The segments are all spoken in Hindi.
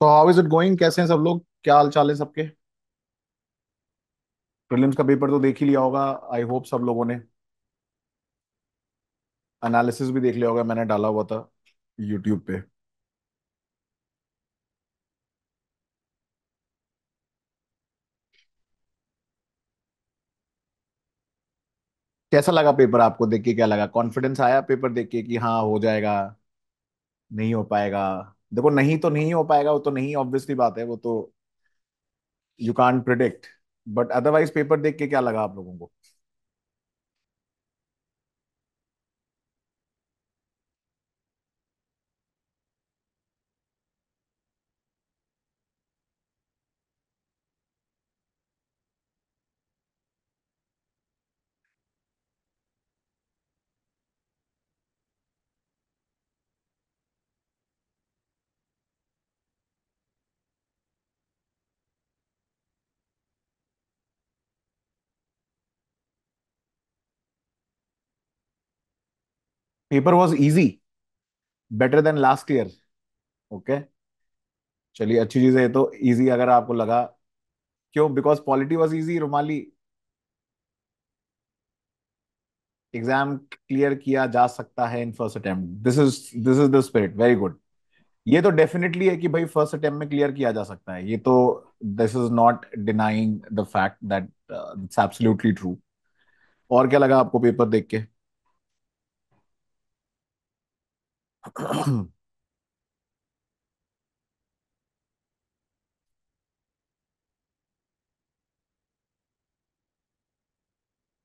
तो हाउ इज इट गोइंग? कैसे हैं सब लोग? क्या हाल चाल है सबके? प्रीलिम्स का पेपर तो देख ही लिया होगा। आई होप सब लोगों ने एनालिसिस भी देख लिया होगा, मैंने डाला हुआ था यूट्यूब पे। कैसा लगा पेपर आपको देख के? क्या लगा? कॉन्फिडेंस आया पेपर देख के कि हाँ हो जाएगा? नहीं हो पाएगा? देखो, नहीं तो नहीं हो पाएगा, वो तो नहीं, ऑब्वियसली बात है, वो तो you can't predict. But otherwise paper देख के क्या लगा आप लोगों को? Paper was easy, better than last year. Okay, चलिए, अच्छी चीज है ये तो। इजी अगर आपको लगा, क्यों? Because polity was easy, rumali. Exam clear किया जा सकता है in first attempt, this is the spirit, very good. ये तो डेफिनेटली है कि भाई फर्स्ट अटेम्प्ट में क्लियर किया जा सकता है, ये तो this is not denying the fact that it's absolutely true. और क्या लगा आपको पेपर देख के?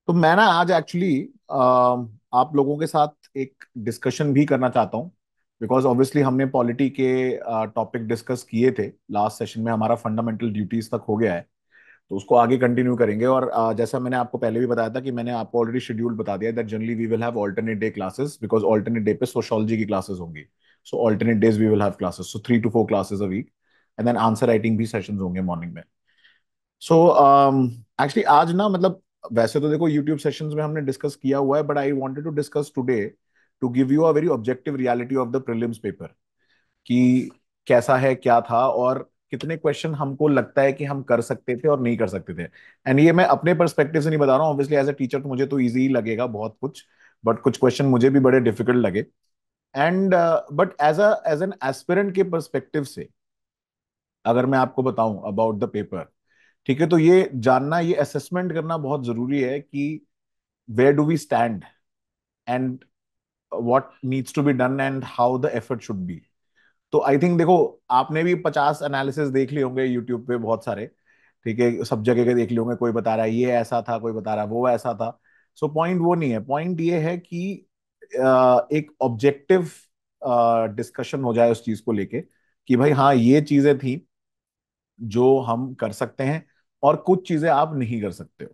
तो मैं ना आज एक्चुअली आप लोगों के साथ एक डिस्कशन भी करना चाहता हूँ। बिकॉज ऑब्वियसली हमने पॉलिटी के टॉपिक डिस्कस किए थे लास्ट सेशन में, हमारा फंडामेंटल ड्यूटीज तक हो गया है। तो उसको आगे कंटिन्यू करेंगे। और जैसा मैंने आपको पहले भी बताया था कि मैंने आपको ऑलरेडी शेड्यूल बता दिया that generally we will have alternate day classes, because alternate day पे सोशोलॉजी की क्लासेस होंगी। So alternate days we will have classes, so 3 to 4 classes a week. And then answer writing भी सेशंस होंगे मॉर्निंग में। सो एक्चुअली आज ना, मतलब वैसे तो देखो यूट्यूब सेशंस में हमने डिस्कस किया हुआ है, but I wanted to discuss today to give you a very objective reality of the prelims paper, कि कैसा है, क्या था, और कितने क्वेश्चन हमको लगता है कि हम कर सकते थे और नहीं कर सकते थे। एंड ये मैं अपने पर्सपेक्टिव से नहीं बता रहा हूँ, ऑब्वियसली एज अ टीचर तो मुझे तो इजी ही लगेगा बहुत कुछ, बट कुछ क्वेश्चन मुझे भी बड़े डिफिकल्ट लगे। And but as an aspirant के पर्सपेक्टिव से अगर मैं आपको बताऊं अबाउट द पेपर, ठीक है, तो ये जानना, ये असेसमेंट करना बहुत जरूरी है कि where do we stand, and what needs to be done, and how the effort should be. तो आई थिंक देखो, आपने भी 50 एनालिसिस देख लिए होंगे यूट्यूब पे, बहुत सारे, ठीक है, सब जगह के देख लिए होंगे। कोई बता रहा है ये ऐसा था, कोई बता रहा है वो ऐसा था। सो पॉइंट वो नहीं है, पॉइंट ये है कि एक ऑब्जेक्टिव डिस्कशन हो जाए उस चीज को लेके कि भाई हाँ, ये चीजें थी जो हम कर सकते हैं, और कुछ चीजें आप नहीं कर सकते हो।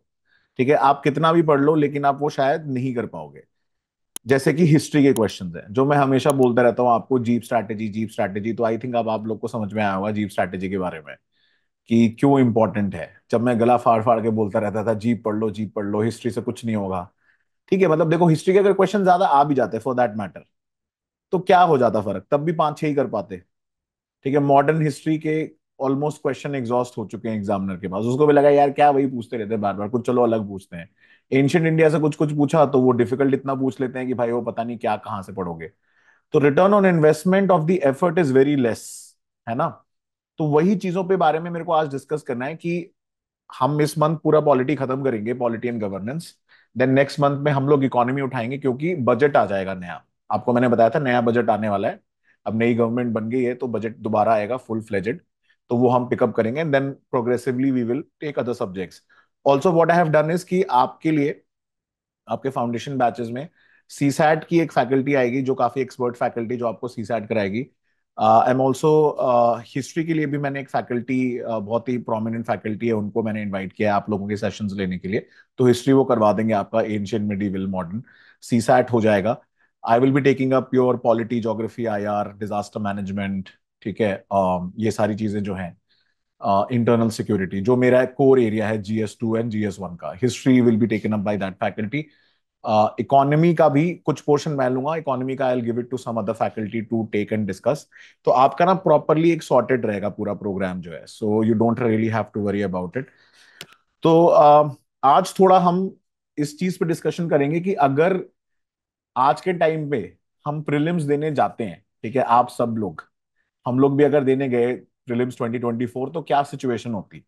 ठीक है, आप कितना भी पढ़ लो लेकिन आप वो शायद नहीं कर पाओगे। जैसे कि हिस्ट्री के क्वेश्चंस हैं, जो मैं हमेशा बोलता रहता हूँ आपको, जीप स्ट्रैटेजी, जीप स्ट्रैटेजी। तो आई थिंक अब आप लोग को समझ में आया होगा जीप स्ट्रैटेजी के बारे में कि क्यों इंपॉर्टेंट है। जब मैं गला फाड़ फाड़ के बोलता रहता था जीप पढ़ लो, जीप पढ़ लो, हिस्ट्री से कुछ नहीं होगा। ठीक है, मतलब देखो, हिस्ट्री के अगर क्वेश्चन ज्यादा आ भी जाते फॉर दैट मैटर, तो क्या हो जाता फर्क? तब भी 5-6 ही कर पाते। ठीक है, मॉडर्न हिस्ट्री के ऑलमोस्ट क्वेश्चन एग्जॉस्ट हो चुके हैं एग्जामिनर के पास, उसको भी लगा यार क्या वही पूछते रहते हैं बार बार, कुछ चलो अलग पूछते हैं। एंशियंट इंडिया से कुछ कुछ पूछा तो वो डिफिकल्ट इतना पूछ लेते हैं कि भाई वो पता नहीं क्या कहाँ से पढ़ोगे। तो return on investment of the effort is very less, है ना? तो वही चीजों पे बारे में मेरे को आज डिस्कस करना है कि हम इस मंथ पूरा पॉलिटी खत्म करेंगे, polity and governance. Then next month में हम लोग इकोनॉमी उठाएंगे, क्योंकि बजट आ जाएगा नया। आपको मैंने बताया था नया बजट आने वाला है। अब नई गवर्नमेंट बन गई है तो बजट दोबारा आएगा फुल फ्लेजेड। तो वो हम पिकअप करेंगे, then progressively we will take other subjects. Also what I have done is कि आपके लिए, आपके फाउंडेशन बैचेस में सी सैट की एक फैकल्टी आएगी जो काफी एक्सपर्ट फैकल्टी, जो आपको सी सैट कराएगी। आई एम ऑल्सो, हिस्ट्री के लिए भी मैंने एक फैकल्टी, बहुत ही प्रोमिनेंट फैकल्टी है, उनको मैंने इनवाइट किया है आप लोगों के सेशंस लेने के लिए। तो हिस्ट्री वो करवा देंगे आपका, ancient, medieval, modern. CSAT हो जाएगा। I will be taking up your polity, geography, IR, disaster management. ठीक है, ये सारी चीजें जो हैं, इंटरनल सिक्योरिटी जो मेरा कोर एरिया है, GS2 एंड GS1 का, history will be taken up by that faculty. Economy का भी कुछ पोर्शन मैं लूंगा, इकोनॉमी का I will give it to some other faculty to take and discuss. तो आपका ना प्रॉपरली एक सॉर्टेड रहेगा पूरा प्रोग्राम जो है, so you don't really have to worry about it. तो आज थोड़ा हम इस चीज पे डिस्कशन करेंगे कि अगर आज के टाइम पे हम प्रीलिम्स देने जाते हैं, ठीक है, आप सब लोग, हम लोग भी अगर देने गए प्रीलिम्स 2024, तो क्या सिचुएशन होती।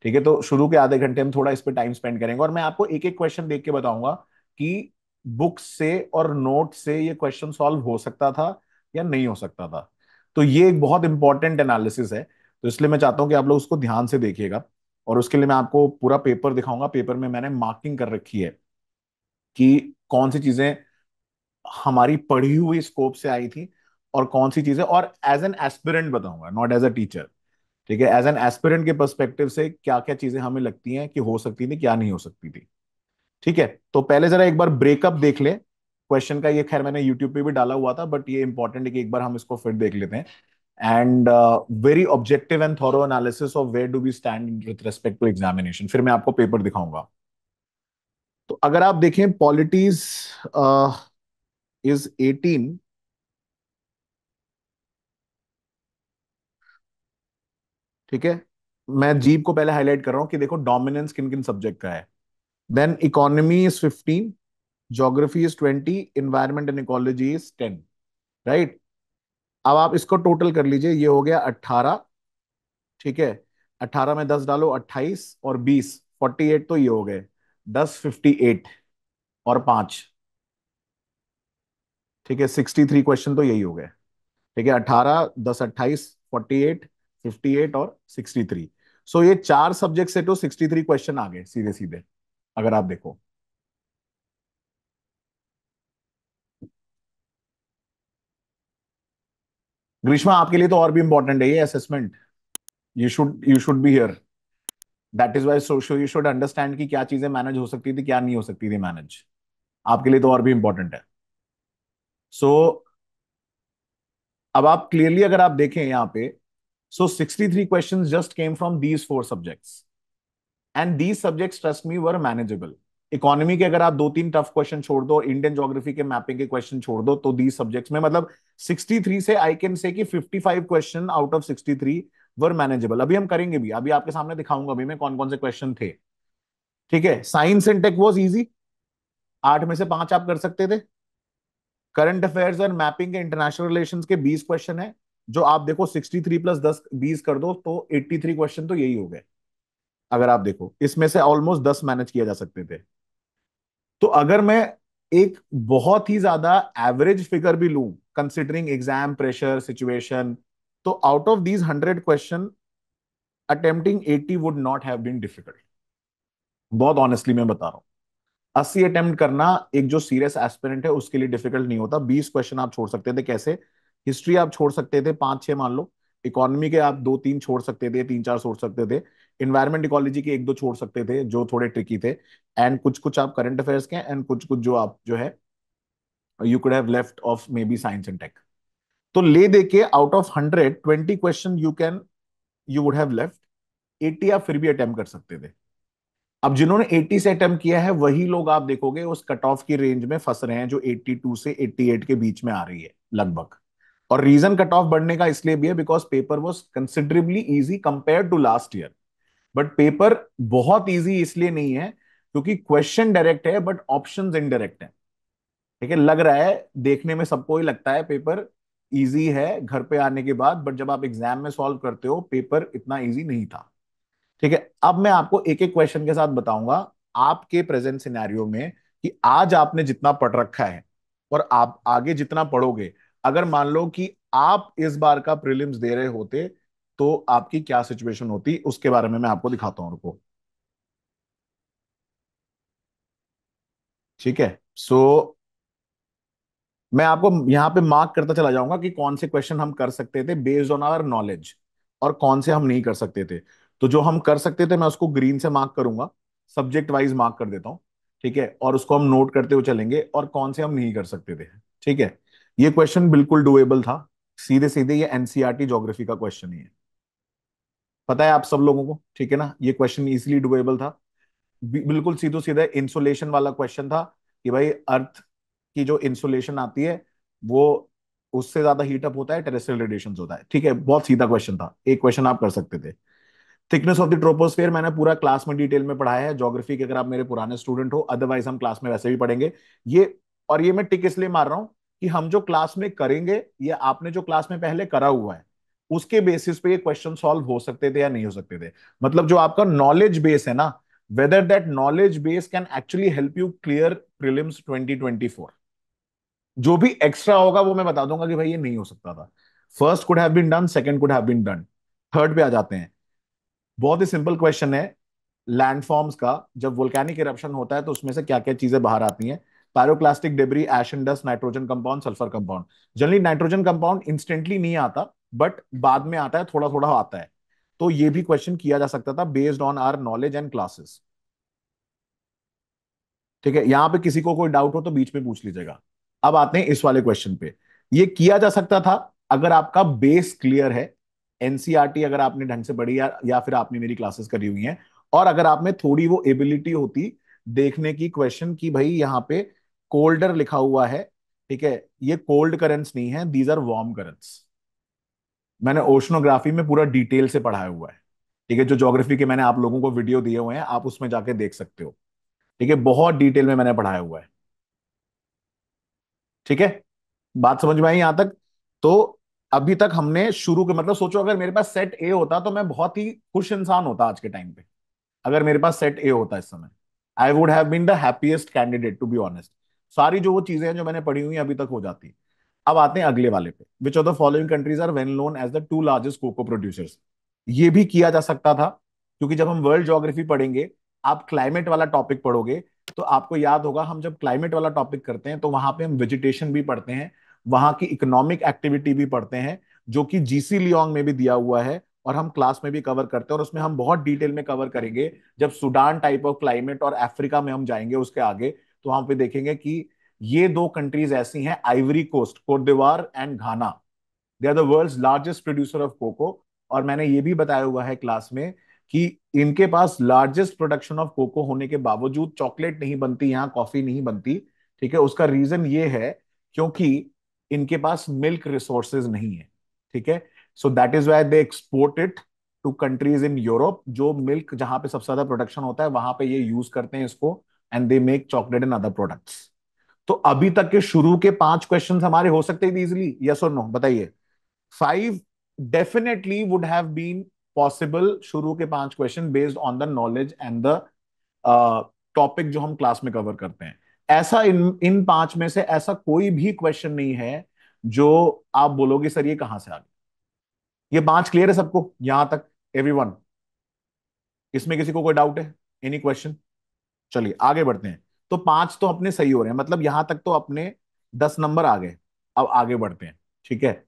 ठीक है, तो शुरू के आधे घंटे हम थोड़ा इस पे टाइम स्पेंड करेंगे और मैं आपको एक एक क्वेश्चन देख के बताऊंगा कि बुक से और नोट से ये क्वेश्चन सॉल्व हो सकता था या नहीं हो सकता था। तो ये एक बहुत इंपॉर्टेंट एनालिसिस है, तो इसलिए मैं चाहता हूं कि आप लोग उसको ध्यान से देखिएगा। और उसके लिए मैं आपको पूरा पेपर दिखाऊंगा, पेपर में मैंने मार्किंग कर रखी है कि कौन सी चीजें हमारी पढ़ी हुई स्कोप से आई थी और कौन सी चीजें, और एज एन एस्पिरेंट बताऊंगा, नॉट एज अ टीचर। ठीक है, एज एन एस्पिरेंट के पर्सपेक्टिव से क्या क्या चीजें हमें लगती हैं कि हो सकती थी, क्या नहीं हो सकती थी। ठीक है, तो पहले जरा एक बार ब्रेकअप देख ले क्वेश्चन का। ये खैर मैंने यूट्यूब पे भी डाला हुआ था, बट ये इंपॉर्टेंट है कि एक बार हम इसको फिर देख लेते हैं। And very objective and thorough analysis of where do we stand with respect to examination, फिर मैं आपको पेपर दिखाऊंगा। तो अगर आप देखें पॉलिटीज इज 18। ठीक है, मैं जीप को पहले हाईलाइट कर रहा हूं कि देखो डोमिनेंस किन किन सब्जेक्ट का है। Then economy is 15, geography is 20, environment and ecology is 10। Right, अब आप इसको टोटल कर लीजिए, ये हो गया 18। ठीक है, 18 में 10 डालो, 28 और 20, 48, तो ये हो गए 10, 58 और 5। ठीक है, 63 क्वेश्चन तो यही हो गए। ठीक है, 18, 10, 28, 48, 58 और 63। सो ये चार सब्जेक्ट से तो 63 क्वेश्चन आ गए सीधे सीधे, अगर आप देखो। ग्रीष्मा, आपके लिए तो और भी इंपॉर्टेंट है ये assessment. You should be here. That is why so you should understand कि क्या चीजें मैनेज हो सकती थी, क्या नहीं हो सकती थी मैनेज। आपके लिए तो और भी इंपॉर्टेंट है। सो अब आप क्लियरली अगर आप देखें यहाँ पे, सो 63 questions just came from these four subjects, and these subjects trust me were manageable. Economy के अगर आप दो तीन टफ क्वेश्चन छोड़ दो, इंडियन ज्योग्राफी के मैपिंग के क्वेश्चन छोड़ दो, तो दीज सब्जेक्ट्स में मतलब 63 से आई कैन से कि 55 question out of 63 were manageable. अभी हम करेंगे भी, अभी आपके सामने दिखाऊंगा अभी मैं कौन कौन से क्वेश्चन थे। ठीक है, science and tech was easy, 8 में से 5 आप कर सकते थे। करंट अफेयर्स और मैपिंग के इंटरनेशनल रिलेशंस के 20 क्वेश्चन है, जो आप देखो 63 प्लस 10 20 कर दो तो 83 क्वेश्चन तो यही हो गए। अगर आप देखो इसमें से ऑलमोस्ट 10 मैनेज किया जा सकते थे। तो अगर मैं एक बहुत ही ज्यादा एवरेज फिगर भी लूं, कंसिडरिंग एग्जाम प्रेशर सिचुएशन, तो out of these 100 question, attempting 80 would not have been difficult. बहुत ऑनेस्टली मैं बता रहा हूँ, 80 अटेम्प्ट करना एक जो सीरियस एस्पिरेंट है उसके लिए डिफिकल्ट नहीं होता। 20 क्वेश्चन आप छोड़ सकते थे, कैसे? हिस्ट्री आप छोड़ सकते थे 5-6 मान लो, इकोनॉमी के आप 2-3 छोड़ सकते थे, 3-4 छोड़ सकते थे, इन्वायरमेंट इकोलॉजी के 1-2 छोड़ सकते थे जो थोड़े ट्रिकी थे, एंड कुछ कुछ आप करंट अफेयर्स के, एंड कुछ कुछ जो आप जो है you could have left off maybe science and tech. तो ले दे के out of 100 20 question you would have left, 80 आप फिर भी अटेम्प्ट कर सकते थे। अब जिन्होंने 80 से अटेम्प्ट किया है वही लोग आप देखोगे उस कट ऑफ की रेंज में फंस रहे हैं जो 82 से 88 के बीच में आ रही है लगभग। और रीजन कट ऑफ बढ़ने का इसलिए भी है because paper was considerably easy compare to last year. But paper बहुत इजी इसलिए नहीं है क्योंकि क्वेश्चन डायरेक्ट है बट ऑप्शंस इनडायरेक्ट है। ठीक है, लग रहा है देखने में सबको ही लगता है पेपर इजी है घर पे आने के बाद, बट जब आप एग्जाम में सॉल्व करते हो पेपर इतना इजी नहीं था। ठीक है, अब मैं आपको एक एक क्वेश्चन के साथ बताऊंगा आपके प्रेजेंट सिनेरियो में कि आज आपने जितना पढ़ रखा है और आप आगे जितना पढ़ोगे, अगर मान लो कि आप इस बार का प्रीलिम्स दे रहे होते तो आपकी क्या सिचुएशन होती, उसके बारे में मैं आपको दिखाता हूं, रुको। ठीक है, सो मैं आपको यहां पे मार्क करता चला जाऊंगा कि कौन से क्वेश्चन हम कर सकते थे बेस्ड ऑन आवर नॉलेज और कौन से हम नहीं कर सकते थे। तो जो हम कर सकते थे मैं उसको ग्रीन से मार्क करूंगा, सब्जेक्ट वाइज मार्क कर देता हूं। ठीक है, और उसको हम नोट करते हुए चलेंगे, और कौन से हम नहीं कर सकते थे। ठीक है, ये क्वेश्चन बिल्कुल डुएबल था, सीधे सीधे ये एनसीईआरटी ज्योग्राफी का क्वेश्चन ही है, पता है आप सब लोगों को। ठीक है ना, ये क्वेश्चन इजिली डुएबल था, बिल्कुल सीधो सीधा इंसुलेशन वाला क्वेश्चन था। कि भाई अर्थ की जो इंसुलेशन आती है वो उससे ज्यादा हीटअप होता है, टेरेस्ट्रियल रेडिएशन होता है। ठीक है, बहुत सीधा क्वेश्चन था, एक क्वेश्चन आप कर सकते थे। थिकनेस ऑफ द ट्रोपोस्फेयर मैंने पूरा क्लास में डिटेल में पढ़ाया है, ज्योग्राफी के अगर आप मेरे पुराने स्टूडेंट हो, अदरवाइज हम क्लास में वैसे भी पढ़ेंगे ये। और ये मैं टिक इसलिए मार रहा हूं कि हम जो क्लास में करेंगे, ये आपने जो क्लास में पहले करा हुआ है उसके बेसिस पे ये क्वेश्चन सॉल्व हो सकते थे या नहीं हो सकते थे। मतलब जो आपका नॉलेज बेस है ना, whether that knowledge base can actually help you clear prelims 2024। जो भी एक्स्ट्रा होगा वो मैं बता दूंगा कि भाई ये नहीं हो सकता था। First could have been done, second could have been done. Third पे आ जाते हैं। बहुत ही सिंपल क्वेश्चन है लैंडफॉर्म्स का। जब वोल्केनिक इरप्शन होता है तो उसमें से क्या क्या चीजें बाहर आती हैं? Pyroclastic debris, ash and dust, nitrogen compound, sulphur compound. Generally nitrogen compound instantly नहीं आता, बट बाद में आता है, थोड़ा थोड़ा आता है। तो ये भी क्वेश्चन किया जा सकता था based on our knowledge and classes. ठीक है, यहां पे किसी को कोई डाउट हो तो बीच में पूछ लीजिएगा। अब आते हैं इस वाले क्वेश्चन पे। ये किया जा सकता था अगर आपका बेस क्लियर है, एनसीईआरटी अगर आपने ढंग से पढ़ी या फिर आपने मेरी क्लासेस करी हुई हैं, और अगर आप में थोड़ी वो एबिलिटी होती देखने की क्वेश्चन की भाई यहाँ पे कोल्डर लिखा हुआ है। ठीक है, ये कोल्ड करंट्स नहीं है, दीज आर वार्म करंट्स। मैंने ओशनोग्राफी में पूरा डिटेल से पढ़ाया हुआ है। ठीक है, जो ज्योग्राफी के मैंने आप लोगों को वीडियो दिए हुए हैं, आप उसमें जाके देख सकते हो। ठीक है, बहुत डिटेल में मैंने पढ़ाया हुआ है। ठीक है, बात समझ में आई यहां तक? तो अभी तक हमने शुरू के, मतलब सोचो अगर मेरे पास सेट ए होता तो मैं बहुत ही खुश इंसान होता आज के टाइम पे। अगर मेरे पास सेट ए होता इस समय, I would have been the happiest candidate to be honest. सारी जो वो चीजें हैं जो मैंने पढ़ी हुई हैं अभी तक हो जाती। अब आते हैं अगले वाले पे। Which of the following countries are well known as the two largest cocoa producers? ये भी किया जा सकता था, क्योंकि जब हम वर्ल्ड ज्योग्राफी पढ़ेंगे, आप क्लाइमेट वाला टॉपिक पढ़ोगे, तो आपको याद होगा हम जब क्लाइमेट वाला टॉपिक करते हैं तो वहां पे हम वेजिटेशन भी पढ़ते हैं, वहां की इकोनॉमिक एक्टिविटी भी पढ़ते हैं, जो कि जीसी लियोंग में भी दिया हुआ है, और हम क्लास में भी कवर करते हैं, और उसमें हम बहुत डिटेल में कवर करेंगे। जब सूडान टाइप ऑफ क्लाइमेट और अफ्रीका में हम जाएंगे उसके आगे, तो वहां पे देखेंगे कि ये दो कंट्रीज ऐसी हैं, Ivory Coast, Cote d'Ivoire and Ghana. They are the world's largest producer of cocoa. और मैंने ये भी बताया हुआ है क्लास में कि इनके पास लार्जेस्ट प्रोडक्शन ऑफ कोको होने के बावजूद चॉकलेट नहीं बनती, यहाँ कॉफी नहीं बनती। ठीक है, उसका रीजन ये है क्योंकि इनके पास मिल्क रिसोर्सेज नहीं है। ठीक है, so that is why they export it to countries in Europe, जो मिल्क जहां पे सबसे ज्यादा प्रोडक्शन होता है वहां पे ये यूज करते हैं इसको, and they make chocolate and other products. तो अभी तक के शुरू के 5 क्वेश्चन हमारे हो सकते हैं इजीली, यस और नो बताइए। 5 definitely would have been possible, शुरू के 5 question based on the knowledge and the topic जो हम क्लास में कवर करते हैं। ऐसा इन इन 5 में से ऐसा कोई भी क्वेश्चन नहीं है जो आप बोलोगे सर ये कहां से आ गया। ये 5 क्लियर है सबको यहां तक? एवरीवन, इसमें किसी को कोई डाउट है? Any question? चलिए आगे बढ़ते हैं। तो 5 तो अपने सही हो रहे हैं, मतलब यहां तक तो अपने 10 नंबर आ गए। अब आगे बढ़ते हैं। ठीक है,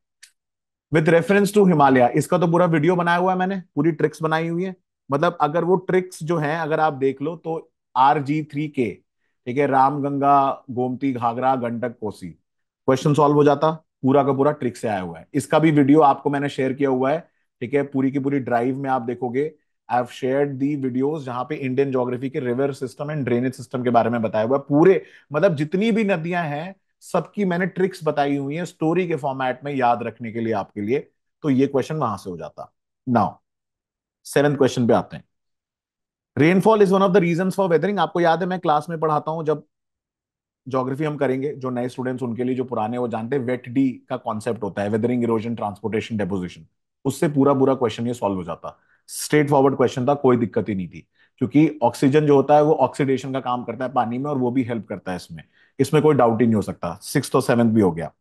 विथ रेफरेंस टू हिमालय, इसका तो पूरा वीडियो बनाया हुआ है मैंने, पूरी ट्रिक्स बनाई हुई है। मतलब अगर वो ट्रिक्स जो हैं अगर आप देख लो तो RG3K, ठीक है, रामगंगा, गोमती घाघरा, गंडक, कोसी, क्वेश्चन सॉल्व हो जाता। पूरा का पूरा ट्रिक से आया हुआ है, इसका भी वीडियो आपको मैंने शेयर किया हुआ है। ठीक है, पूरी की पूरी ड्राइव में आप देखोगे, I have shared the videos जहां पे इंडियन ज्योग्राफी के river system and drainage system के बारे में बताया हुआ है पूरे। मतलब जितनी भी नदियां हैं सबकी मैंने ट्रिक्स बताई हुई है स्टोरी के फॉर्मेट में याद रखने के लिए आपके लिए। तो ये क्वेश्चन वहां से हो जाता। नाउ 7th क्वेश्चन पे आते हैं। Rainfall is one of the reason for weathering. आपको याद है मैं क्लास में पढ़ाता हूं जब ज्योग्राफी हम करेंगे, जो नए स्टूडेंट्स उनके लिए, जो पुराने वो जानते हैं, वेट डी का कॉन्सेप्ट होता है, वेदरिंग, इरोजन, ट्रांसपोर्टेशन, डेपोजिशन। उससे पूरा पूरा क्वेश्चन ये सॉल्व हो जाता। स्ट्रेट फॉरवर्ड क्वेश्चन था, कोई दिक्कत ही नहीं थी, क्योंकि ऑक्सीजन जो होता है वो ऑक्सीडेशन का काम करता है पानी में, और वो भी हेल्प करता है इसमें। इसमें कोई डाउट ही नहीं हो सकता। 6th और 7th भी हो गया।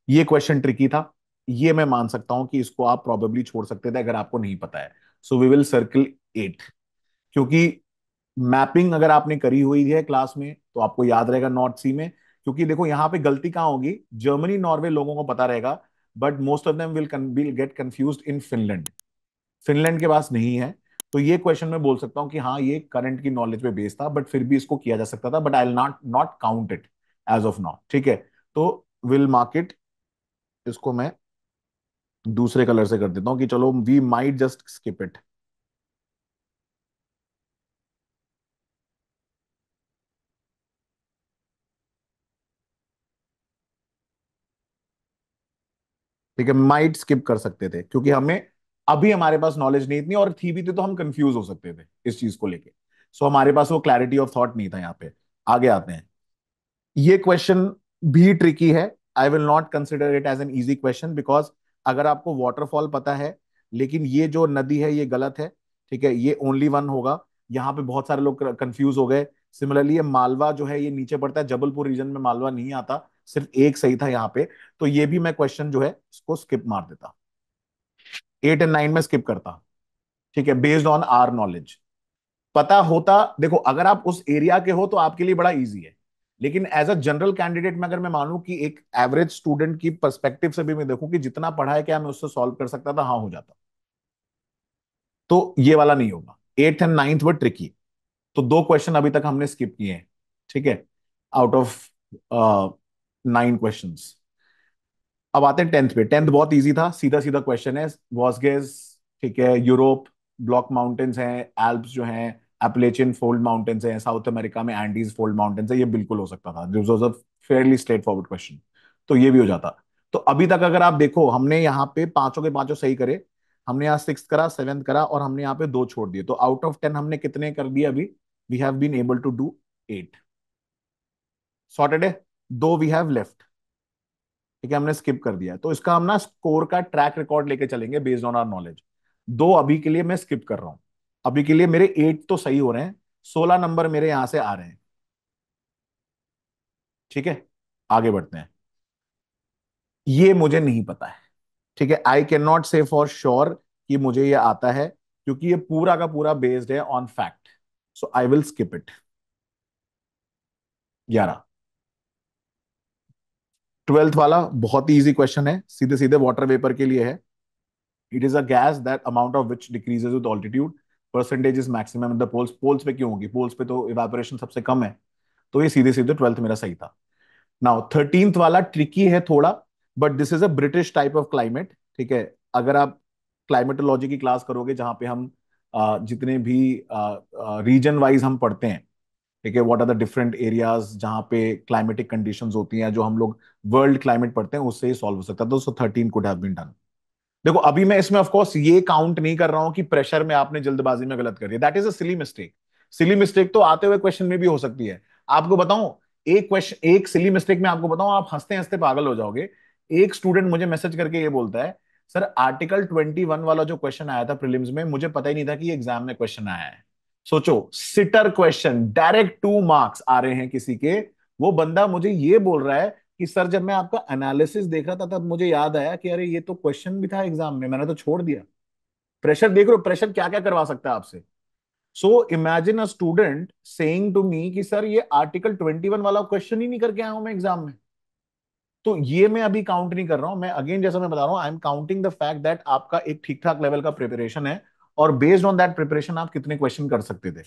ये क्वेश्चन ट्रिकी था, ये मैं मान सकता हूं कि इसको आप प्रॉबेबली छोड़ सकते थे अगर आपको नहीं पता है। सो वी विल सर्किल 8, क्योंकि मैपिंग अगर आपने करी हुई है क्लास में तो आपको याद रहेगा नॉर्थ सी में। क्योंकि देखो यहाँ पे गलती कहाँ होगी, जर्मनी नॉर्वे लोगों को पता रहेगा, but most of them will get confused in Finland. Finland के पास नहीं है। तो ये क्वेश्चन मैं बोल सकता हूँ कि हाँ ये करंट की नॉलेज पे बेस्ड था, बट फिर भी इसको किया जा सकता था, but I will not not count it as of now. ठीक है, तो विल मार्क इट। इसको मैं दूसरे कलर से कर देता हूँ कि चलो we might just skip it. ठीक है, माइट स्किप कर सकते थे क्योंकि हमें अभी हमारे पास नॉलेज नहीं इतनी, और थी भी थी तो हम कंफ्यूज हो सकते थे इस चीज को लेके। सो हमारे पास वो क्लैरिटी ऑफ थॉट नहीं था यहाँ पे। आगे आते हैं। ये क्वेश्चन भी ट्रिकी है। I will not consider it as an easy question, because अगर आपको वाटरफॉल पता है लेकिन ये जो नदी है ये गलत है, ठीक है, ये ओनली वन होगा। यहाँ पे बहुत सारे लोग कंफ्यूज हो गए। सिमिलरली ये मालवा जो है ये नीचे पड़ता है, जबलपुर रीजन में मालवा नहीं आता, सिर्फ एक सही था यहाँ पे। तो ये भी मैं क्वेश्चन जो है इसको स्किप मार देता, 8 और 9 में स्किप करता। ठीक है, बेस्ड ऑन आर नॉलेज। पता होता, देखो अगर आप उस एरिया के हो तो आपके लिए बड़ा इजी है, लेकिन एज अ जनरल कैंडिडेट में अगर मैं मानूं कि एक एवरेज स्टूडेंट की पर्सपेक्टिव से भी मैं देखूं कि जितना पढ़ा है क्या मैं उससे सॉल्व कर सकता था, हाँ हो जाता। तो ये वाला नहीं होगा। 8 और 9 वर ट्रिकी। तो 2 क्वेश्चन अभी तक हमने स्किप किए हैं। ठीक है, आउट ऑफ 9 क्वेश्चंस। अब आते हैं 10th पे। 10th बहुत इजी था, सीधा सीधा क्वेश्चन है। वॉस्गेस, ठीक है, यूरोप, ब्लॉक माउंटेन्स हैं, एल्प्स जो हैं, एपलेचियन फोल्ड माउंटेन्स हैं, साउथ अमेरिका में एंडीज फोल्ड माउंटेन्स है, ये बिल्कुल हो सकता था। This was a fairly straight forward question. तो ये भी हो जाता। तो अभी तक अगर आप देखो हमने यहाँ पे पांचों के पांचों सही करे। हमने यहाँ 6th करा, 7th करा, और हमने यहाँ पे 2 छोड़ दिए। तो आउट ऑफ 10 हमने कितने कर दिए अभी? We have been able to do 8। Sorted है। 2 वी हैव लेफ्ट। ठीक है, हमने स्किप कर दिया है। तो इसका हम ना स्कोर का ट्रैक रिकॉर्ड लेके चलेंगे बेस्ड ऑन आर नॉलेज। 2 अभी के लिए मैं स्किप कर रहा हूं। अभी के लिए मेरे 8 तो सही हो रहे हैं, 16 नंबर मेरे यहां से आ रहे हैं। ठीक है, आगे बढ़ते हैं। ये मुझे नहीं पता है। ठीक है, आई कैन नॉट से फॉर श्योर कि मुझे ये आता है, क्योंकि ये पूरा का पूरा बेस्ड है on fact. So I will skip it. 11। 12th वाला बहुत ही इजी क्वेश्चन है, सीधे सीधे वाटर वेपर के लिए है। It is a gas that amount of which decreases with altitude, percentage is maximum in the poles. Poles पे क्यों होगी? पोल्स पे तो इवेपोरेशन सबसे कम है। तो ये सीधे सीधे 12th मेरा सही था। नाउ 13th वाला ट्रिकी है थोड़ा, but this is a British type of climate. ठीक है, अगर आप क्लाइमेटोलॉजी की क्लास करोगे जहां पे हम जितने भी रीजन वाइज हम पढ़ते हैं, ठीक है, what are the different areas जहां पे क्लाइमेटिक कंडीशंस होती हैं, जो हम लोग वर्ल्ड क्लाइमेट पढ़ते हैं, उससे ही सॉल्व हो सकता था। तो 13 कुड हैव बीन डन। देखो अभी मैं इसमें ऑफ कोर्स ये काउंट नहीं कर रहा हूं कि प्रेशर में आपने जल्दबाजी में गलत कर दिया, that is a silly mistake. Silly mistake तो आते हुए क्वेश्चन में भी हो सकती है। आपको बताऊं, एक क्वेश्चन, एक सिली मिस्टेक में आपको बताऊं, आप हंसते हंसते पागल हो जाओगे। एक स्टूडेंट मुझे मैसेज करके ये बोलता है, सर आर्टिकल 21 वाला जो क्वेश्चन आया था प्रीलिम्स में, मुझे पता ही नहीं था कि एग्जाम में क्वेश्चन आया है। सोचो, सिटर क्वेश्चन, डायरेक्ट 2 मार्क्स आ रहे हैं किसी के। वो बंदा मुझे ये बोल रहा है कि सर जब मैं आपका एनालिसिस देख रहा था तब मुझे याद आया कि अरे ये तो क्वेश्चन भी था एग्जाम में, मैंने तो छोड़ दिया। प्रेशर देख रहे हो, प्रेशर क्या क्या करवा सकता है आपसे। So imagine a student saying to me कि सर ये आर्टिकल 21 वाला क्वेश्चन ही नहीं करके आया हूं मैं एग्जाम में। तो ये मैं अभी काउंट नहीं कर रहा हूं। मैं अगेन जैसा मैं बता रहा हूं, I am counting the fact that आपका एक ठीक ठाक लेवल का प्रिपरेशन है, और बेस्ड ऑन दैट प्रिपरेशन आप कितने क्वेश्चन कर सकते थे।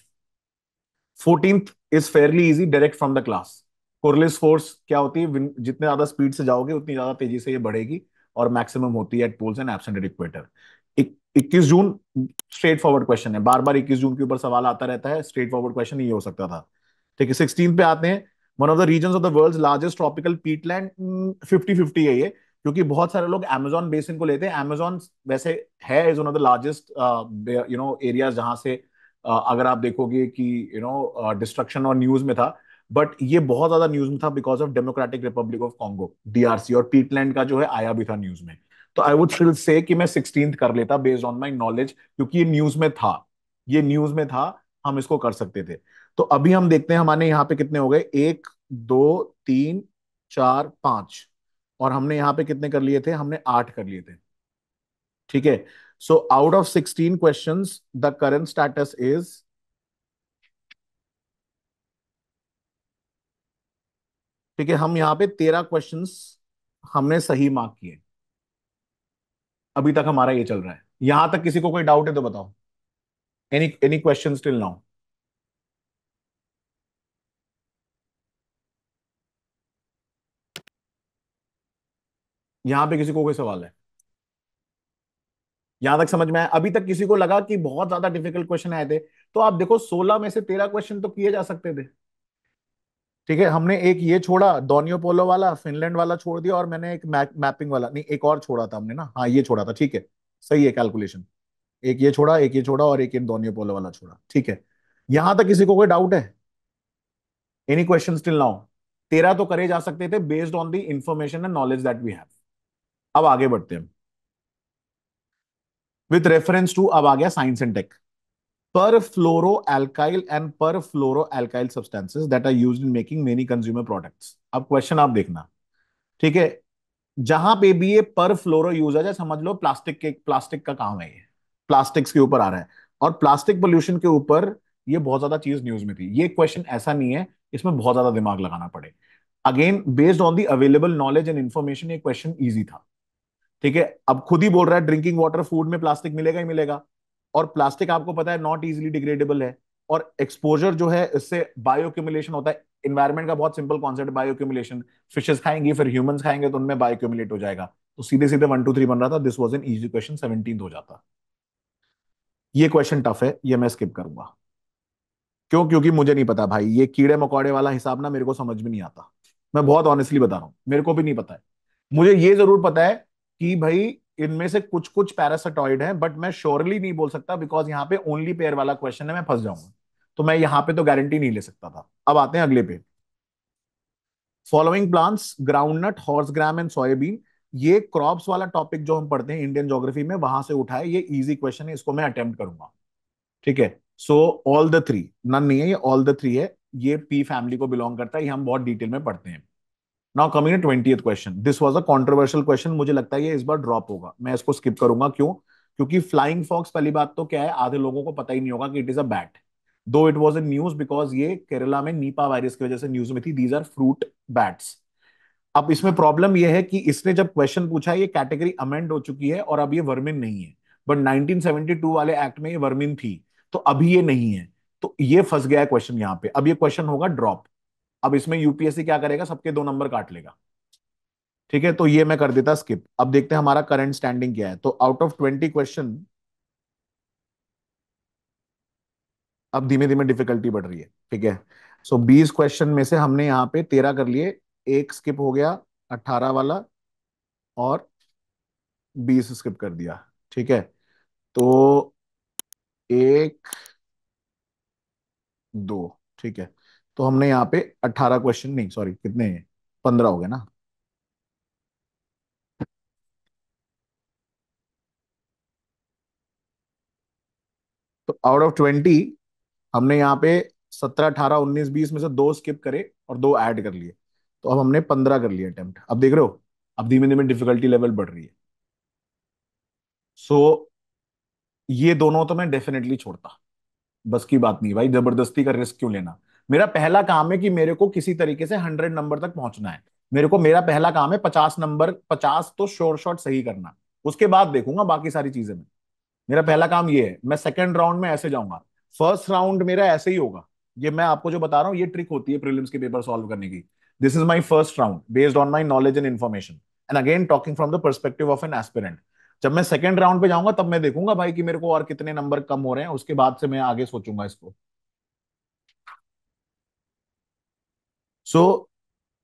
14th is fairly easy, direct from the class. Coriolis force क्या होती है? जितने ज्यादा स्पीड से जाओगे उतनी ज्यादा तेजी से ये बढ़ेगी, और मैक्सिमम होती है at poles and absent at equator. 21 जून स्ट्रेट फॉरवर्ड क्वेश्चन है, बार बार 21 जून के ऊपर सवाल आता रहता है, स्ट्रेट फॉरवर्ड क्वेश्चन ये हो सकता था। ठीक है, 16 पे आते हैं। One of the region of the world largest tropical peatland, 50-50 है ये, क्योंकि बहुत सारे लोग अमेजोन बेसिन को लेते हैं। अमेजोन वैसे है is one of the largest areas जहां से अगर आप देखोगे कि डिस्ट्रक्शन और न्यूज में था, बट ये बहुत ज्यादा न्यूज में था because of democratic Republic of Congo, DRC, और पीटलैंड का जो है आया भी था न्यूज में। तो आई वुड स्टिल से कि मैं 16th कर लेता बेस्ड ऑन माई नॉलेज, क्योंकि ये न्यूज में था। ये न्यूज में था, हम इसको कर सकते थे। तो अभी हम देखते हैं हमारे यहाँ पे कितने हो गए, 1, 2, 3, 4, 5, और हमने यहाँ पे कितने कर लिए थे? हमने 8 कर लिए थे। ठीक है, so out of 16 questions the current status is, ठीक है, हम यहाँ पे 13 क्वेश्चंस हमने सही मार्क किए। अभी तक हमारा ये चल रहा है। यहां तक किसी को कोई डाउट है तो बताओ। Any any question till now? यहां पे किसी को कोई सवाल है? यहां तक समझ में आया? अभी तक किसी को लगा कि बहुत ज्यादा डिफिकल्ट क्वेश्चन आए थे? तो आप देखो 16 में से 13 क्वेश्चन तो किए जा सकते थे। ठीक है, हमने एक ये छोड़ा डोनियो पोलो वाला, फिनलैंड वाला छोड़ दिया, और मैंने एक मैपिंग वाला, नहीं एक और छोड़ा था हमने ना, हाँ ये छोड़ा था, ठीक है। सही है कैलकुलेशन। एक ये छोड़ा, एक ये छोड़ा, और एक ये डोनियो पोलो वाला छोड़ा, ठीक है। यहां तक किसी को कोई डाउट है? Any question till now? 13 तो करे जा सकते थे based on the information and knowledge that we have. अब आगे बढ़ते हैं विथ रेफरेंस टू, अब आ गया साइंस एंड टेक। पर fluoro alkyl and per fluoro alkyl substances that are used in making many consumer products. अब क्वेश्चन आप देखना, ठीक है। जहां पे भी ये पर फ्लोरो यूज है, जैसे समझ लो प्लास्टिक का काम है ये, प्लास्टिक्स के ऊपर आ रहा है, और प्लास्टिक पोल्यूशन के ऊपर ये बहुत ज्यादा चीज न्यूज में थी। ये क्वेश्चन ऐसा नहीं है इसमें बहुत ज्यादा दिमाग लगाना पड़े। Again based on the available knowledge and information ये क्वेश्चन इजी था, ठीक है। अब खुद ही बोल रहा है ड्रिंकिंग वाटर फूड में प्लास्टिक मिलेगा ही मिलेगा, और प्लास्टिक आपको पता है नॉट इजीली डिग्रेडेबल है, और एक्सपोजर जो है इससे बायो एक्यूमुलेशन होता है। इन्वायरमेंट का बहुत simple concept, bioaccumulation. Fishes खाएंगी फिर ह्यूमंस खाएंगे तो उनमें बायो एक्यूमुलेट हो जाएगा। तो सीधे सीधे 1 2 3 बन रहा था, this was an easy question, 17 हो जाता। ये क्वेश्चन टफ है, ये मैं स्किप करूंगा। क्यों? क्योंकि मुझे नहीं पता भाई, ये कीड़े मकोड़े वाला हिसाब ना मेरे को समझ में नहीं आता। मैं बहुत ऑनेस्टली बता रहा हूं, मेरे को भी नहीं पता है। मुझे ये जरूर पता है कि भाई इनमें से कुछ कुछ पैरासाटॉइड हैं, बट मैं श्योरली नहीं बोल सकता बिकॉज यहाँ पे ओनली पेयर वाला क्वेश्चन है, मैं फंस जाऊंगा। तो मैं यहाँ पे तो गारंटी नहीं ले सकता था। अब आते हैं अगले पे। Following plants groundnut, horse gram and soybean. ये क्रॉप्स वाला टॉपिक जो हम पढ़ते हैं इंडियन ज्योग्राफी में, वहां से उठाए, ये इजी क्वेश्चन है, इसको मैं अटेम्प्ट करूंगा, ठीक है। So all the three, none नहीं है ये, ऑल द थ्री है। ये पी फैमिली को बिलोंग करता है, ये हम बहुत डिटेल में पढ़ते हैं। Now coming to 20th question, this was a controversial question, मुझे लगता है ये इस बार ड्रॉप होगा, मैं इसको स्किप करूंगा। क्यों? क्योंकि फ्लाइंग फॉक्स, पहली बात तो क्या है, आधे लोगों को पता ही नहीं होगा कि इट इज अ बैट। दो it was in news because ये केरला में नीपा वायरस की वजह से न्यूज में थी, दीज आर फ्रूट बैट्स। अब इसमें प्रॉब्लम यह है कि इसने जब क्वेश्चन पूछा है, ये कैटेगरी अमेंड हो चुकी है और अब ये वर्मिन नहीं है, बट 1972 वाले एक्ट में ये वर्मिन थी, तो अभी ये नहीं है। तो ये फंस गया है क्वेश्चन यहाँ पे, अब ये क्वेश्चन होगा ड्रॉप। अब इसमें यूपीएससी क्या करेगा, सबके 2 नंबर काट लेगा, ठीक है। तो ये मैं कर देता स्किप। अब देखते हैं हमारा करंट स्टैंडिंग क्या है। तो आउट ऑफ 20 क्वेश्चन, अब धीमे धीमे डिफिकल्टी बढ़ रही है, ठीक है। सो 20 क्वेश्चन में से हमने यहाँ पे 13 कर लिए, एक स्किप हो गया, 18 वाला, और 20 स्किप कर दिया, ठीक है। तो एक, दो, ठीक है। तो हमने यहाँ पे 18 क्वेश्चन, नहीं सॉरी कितने हैं, 15 हो गए ना। तो आउट ऑफ 20 हमने यहाँ पे 17 18 19 20 में से दो स्किप करे और दो ऐड कर लिए। तो अब हमने 15 कर लिए अटेम्प्ट, अब देख रहे हो, अब धीमे धीमे डिफिकल्टी लेवल बढ़ रही है। सो ये दोनों तो मैं डेफिनेटली छोड़ता, बस की बात नहीं भाई, जबरदस्ती का रिस्क क्यों लेना। मेरा पहला काम है कि मेरे को किसी तरीके से 100 नंबर तक पहुंचना है। मेरा पहला काम है 50 नंबर, 50 तो श्योर शॉट सही करना। उसके बाद देखूंगा बाकी सारी चीजें में। मेरा पहला काम ये है, मैं सेकंड राउंड में ऐसे जाऊंगा, फर्स्ट राउंड मेरा ऐसे ही होगा। ये मैं आपको जो बता रहा हूँ, ये ट्रिक होती है प्रीलिम्स के पेपर सॉल्व करने की। This is my first round based on my knowledge and information, and again talking from the perspective of an aspirant. जब मैं सेकंड राउंड पे जाऊंगा तब मैं देखूंगा भाई कि मेरे को और कितने नंबर कम हो रहे हैं, उसके बाद से मैं आगे सोचूंगा इसको। सो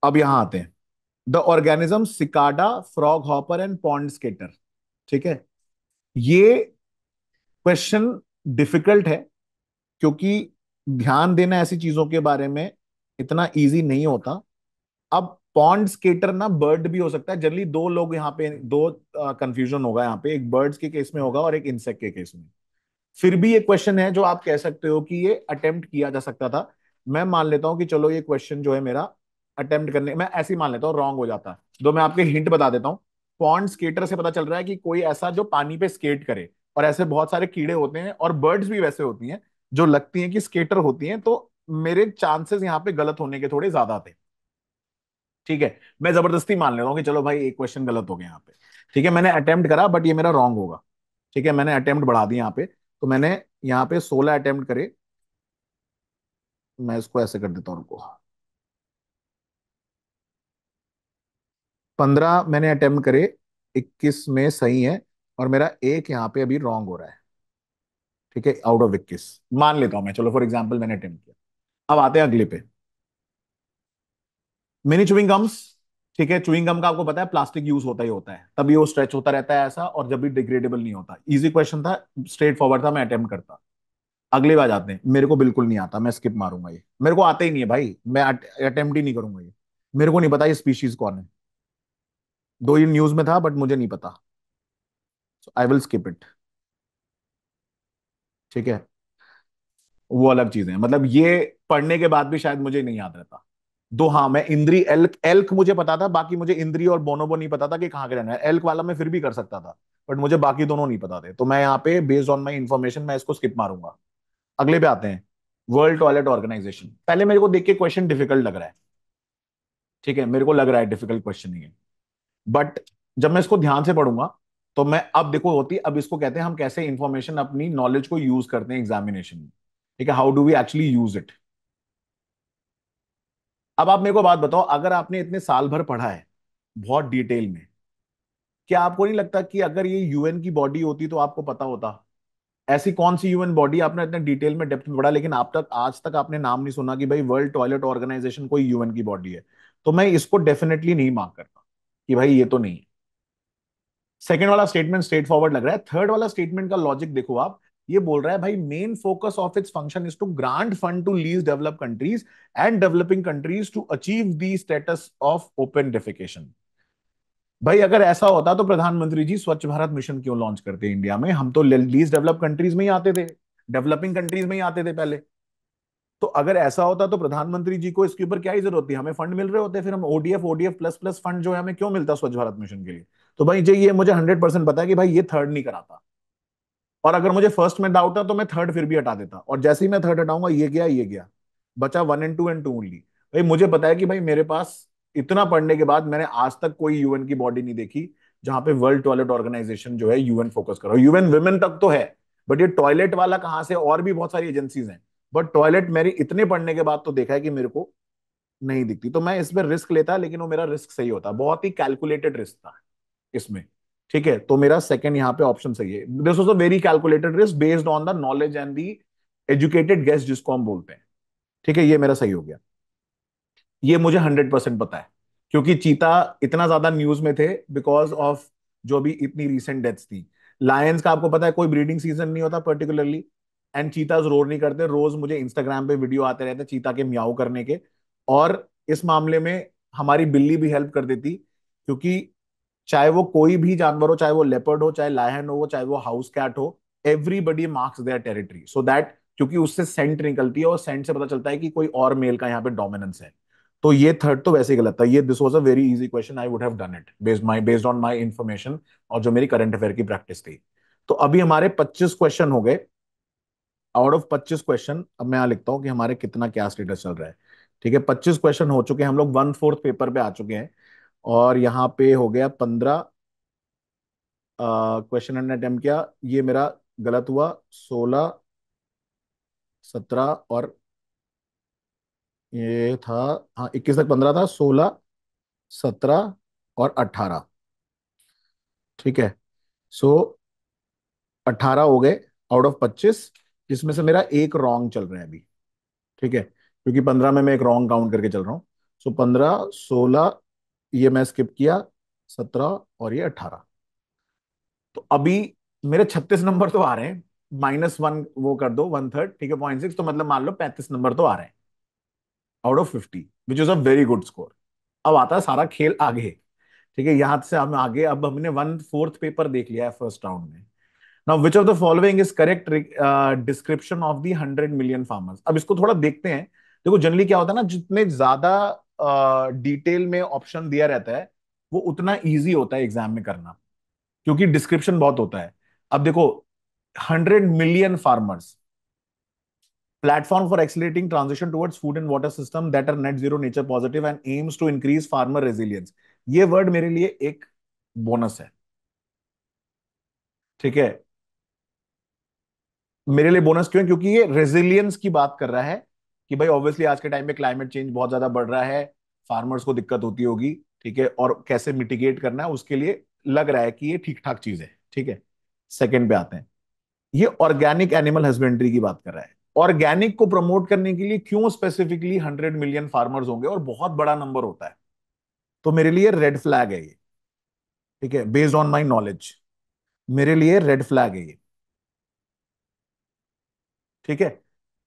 अब यहां आते हैं, the organism cicada, frog hopper and pond skater, ठीक है। ये क्वेश्चन डिफिकल्ट है, क्योंककि ध्यान देना ऐसी चीजों के बारे में इतना इजी नहीं होता। अब पॉन्ड स्केटर ना बर्ड भी हो सकता है, जनरली दो लोग यहाँ पे, दो कंफ्यूजन होगा यहाँ पे, एक बर्ड्स के केस में होगा और एक इंसेक्ट के केस में। फिर भी ये क्वेश्चन है जो आप कह सकते हो कि ये अटेम्प्ट किया जा सकता था। मैं मान लेता हूं कि चलो ये क्वेश्चन जो है मेरा अटेम्प्ट करने, मैं ऐसे ही मान लेता हूँ रॉन्ग हो जाता है। तो मैं आपके हिंट बता देता हूँ। पॉन्ड स्केटर से पता चल रहा है कि कोई ऐसा जो पानी पे स्केट करे, और ऐसे बहुत सारे कीड़े होते हैं और बर्ड्स भी वैसे होती हैं जो लगती हैं कि स्केटर होती हैं, तो मेरे चांसेस यहाँ पे गलत होने के थोड़े ज्यादा थे, ठीक है। मैं जबरदस्ती मान ले रहा हूँ कि चलो भाई एक क्वेश्चन गलत हो गया यहाँ पे, ठीक है। मैंने अटेम्प्ट करा बट ये मेरा रॉन्ग होगा, ठीक है। मैंने अटेम्प्ट बढ़ा दिया यहाँ पे, तो मैंने यहाँ पे 16 अटेम्प्ट करे। मैं इसको ऐसे कर देता हूँ, रुको। 15 मैंने अटेम्प्ट करे, 21 में सही है, और मेरा एक यहाँ पे अभी रॉन्ग हो रहा है, ठीक है। आउट ऑफ 21 मान लेता हूँ मैं, चलो फॉर एग्जाम्पल मैंने अटेम्प्ट किया। अब आते हैं अगले पे। मिनी चुइंग गम्स, ठीक है, चुइंग गम का आपको पता है प्लास्टिक यूज होता ही होता है, तभी वो स्ट्रेच होता रहता है ऐसा, और जब भी डिग्रेडेबल नहीं होता। इजी क्वेश्चन था, स्ट्रेट फॉरवर्ड था, मैं अटेम्प्ट करता। अगले बार जाते हैं, मेरे को बिल्कुल नहीं आता, मैं स्किप मारूंगा, ये मेरे को आता ही नहीं है भाई, मैं अटेम्प्ट ही नहीं करूंगा ये। मेरे को नहीं पता ये स्पीशीज कौन है, दो ये न्यूज में था बट मुझे नहीं पता, आई विल स्किप इट। ठीक है, वो अलग चीजें हैं, मतलब ये पढ़ने के बाद भी शायद मुझे नहीं याद रहता। दो, हाँ, मैं इंद्री एल्क एल्क मुझे पता था, बाकी मुझे इंद्री और बोनोबो नहीं पता था कि कहाँ के रहना है। एल्क वाला मैं फिर भी कर सकता था, बट मुझे बाकी दोनों नहीं पता थे, तो मैं यहाँ पे बेस्ड ऑन माई इंफॉर्मेशन मैं इसको स्किप मारूंगा। अगले पे आते हैं, वर्ल्ड टॉयलेट ऑर्गेनाइजेशन। पहले मेरे को देख के क्वेश्चन डिफिकल्ट लग रहा है, ठीक है, मेरे को लग रहा है डिफिकल्ट क्वेश्चन ही है, बट जब मैं इसको ध्यान से पढ़ूंगा तो मैं, अब देखो होती, अब इसको कहते हैं हम कैसे इंफॉर्मेशन अपनी नॉलेज को यूज करते हैं एग्जामिनेशन में, ठीक है, how do we actually use it. अब आप मेरे को बात बताओ, अगर आपने इतने साल भर पढ़ा है बहुत डिटेल में, क्या आपको नहीं लगता कि अगर ये यूएन की बॉडी होती तो आपको पता होता? ऐसी कौन सी यूएन बॉडी, आपने इतने डिटेल में डेप्थ में पढ़ा लेकिन आप तक आज तक आपने नाम नहीं सुना कि भाई वर्ल्ड टॉयलेट ऑर्गेनाइजेशन कोई यूएन की बॉडी है? तो मैं इसको डेफिनेटली नहीं मार्क करता कि भाई ये तो नहीं है। सेकेंड वाला स्टेटमेंट स्ट्रेट फॉरवर्ड लग रहा है। थर्ड वाला स्टेटमेंट का लॉजिक देखो आप, ये बोल रहा है भाई main focus of its function is to grant fund to least develop countries and developing countries to achieve the status of open defecation. भाई अगर ऐसा होता तो प्रधानमंत्री जी स्वच्छ भारत मिशन क्यों लॉन्च करते इंडिया में? हम तो लीज डेवलप कंट्रीज में ही आते थे, डेवलपिंग कंट्रीज में ही आते थे पहले। तो अगर ऐसा होता तो प्रधानमंत्री जी को इसके ऊपर क्या ही जरूरत थी, हमें फंड मिल रहे होते, फिर हम ODF ODF plus plus fund जो है हमें क्यों मिलता स्वच्छ भारत मिशन के लिए? तो भाई जी ये मुझे 100% पता है कि भाई ये थर्ड नहीं कराता, और अगर मुझे फर्स्ट में डाउट है तो मैं थर्ड फिर भी हटा देता, और जैसे ही मैं थर्ड हटाऊंगा ये गया, बचा वन एंड टू ओनली। भाई मुझे पता है कि भाई मेरे पास इतना पढ़ने के बाद मैंने आज तक कोई यूएन की बॉडी नहीं देखी जहां पे वर्ल्ड टॉयलेट ऑर्गेनाइजेशन जो है यूएन फोकस करो। यूएन विमेन तक तो है, बट ये टॉयलेट वाला कहां से, और भी बहुत सारी एजेंसीज हैं, बट टॉयलेट मेरी इतने पढ़ने के बाद तो देखा है कि मेरे को नहीं दिखती। तो मैं इसमें रिस्क लेता, लेकिन वो मेरा रिस्क सही होता, बहुत ही कैलकुलेटेड रिस्क था इसमें। ठीक है, तो मेरा सेकंड यहाँ पे ऑप्शन सही है, this was a very calculated risk based on the knowledge and the educated guess जिसको हम बोलते हैं। ठीक है, ये मेरा सही हो गया। ये मुझे 100% पता है, क्योंकि चीता इतना ज्यादा न्यूज में थे बिकॉज ऑफ जो भी इतनी रिसेंट डेथ्स थी। लायंस का आपको पता है कोई ब्रीडिंग सीजन नहीं होता पर्टिकुलरली, एंड चीताज रोर नहीं करते, रोज मुझे इंस्टाग्राम पे वीडियो आते रहते चीता के म्याऊ करने के। और इस मामले में हमारी बिल्ली भी हेल्प कर देती, क्योंकि चाहे वो कोई भी जानवर हो, चाहे वो लेपर्ड हो, चाहे लायन हो, चाहे वो हाउस कैट हो, everybody marks their territory so that, क्योंकि उससे सेंट निकलती है और सेंट से पता चलता है कि कोई और मेल का यहाँ पे डोमिनेंस है। तो ये थर्ड तो वैसे ही गलत था, ये this was a very easy question, I would have done it based on my information और जो मेरी करंट अफेयर की प्रैक्टिस थी। तो अभी हमारे 25 क्वेश्चन हो गए। आउट ऑफ 25 क्वेश्चन, अब मैं यहाँ लिखता हूँ कि हमारे कितना क्या स्टेटस चल रहा है। ठीक है, 25 क्वेश्चन हो चुके हैं, हम लोग 1/4 पेपर पे आ चुके हैं, और यहाँ पे हो गया 15 क्वेश्चन हमने अटेम्प्ट किया। ये मेरा गलत हुआ, 16, 17 और ये था, हाँ 21 तक 15 था, 16, 17 और 18। ठीक है, सो 18 हो गए आउट ऑफ 25, जिसमें से मेरा एक रॉन्ग चल रहा है अभी। ठीक है, क्योंकि 15 में मैं एक रॉन्ग काउंट करके चल रहा हूँ। सो 15, 16 ये मैं स्किप किया, 17 और ये 18। तो अभी मेरे 36 नंबर तो आ रहे हैं, -1 वो कर दो, 1/3, ठीक है, 0.6, तो मतलब मान लो 35 नंबर तो आ रहे हैं out of 50, which is a very good score. अब आता है सारा खेल आगे। ठीक है, यहां से हम आगे, अब हमने 1/4 पेपर देख लिया है फर्स्ट राउंड में। Now which of the following is correct description of the 100 million farmers. अब इसको थोड़ा देखते हैं। देखो जनरली क्या होता है ना, जितने ज्यादा डिटेल में ऑप्शन दिया रहता है वो उतना इजी होता है एग्जाम में करना, क्योंकि डिस्क्रिप्शन बहुत होता है। अब देखो, 100 million farmers, platform for accelerating transition towards food and water system that are net zero nature positive and aims to increase farmer resilience। ये वर्ड मेरे लिए एक बोनस है। ठीक है, मेरे लिए बोनस क्यों? क्योंकि ये रेजिलियंस की बात कर रहा है कि भाई ऑब्वियसली आज के टाइम में क्लाइमेट चेंज बहुत ज्यादा बढ़ रहा है, फार्मर्स को दिक्कत होती होगी, ठीक है, और कैसे मिटिगेट करना है उसके लिए लग रहा है कि ये ठीक ठाक चीज है। ठीक है, सेकंड पे आते हैं, ये ऑर्गेनिक एनिमल हस्बेंड्री की बात कर रहा है। ऑर्गेनिक को प्रमोट करने के लिए क्यों स्पेसिफिकली 100 मिलियन फार्मर्स होंगे, और बहुत बड़ा नंबर होता है। तो मेरे लिए रेड फ्लैग है ये। ठीक है, बेस्ड ऑन माई नॉलेज मेरे लिए रेड फ्लैग है ये। ठीक है,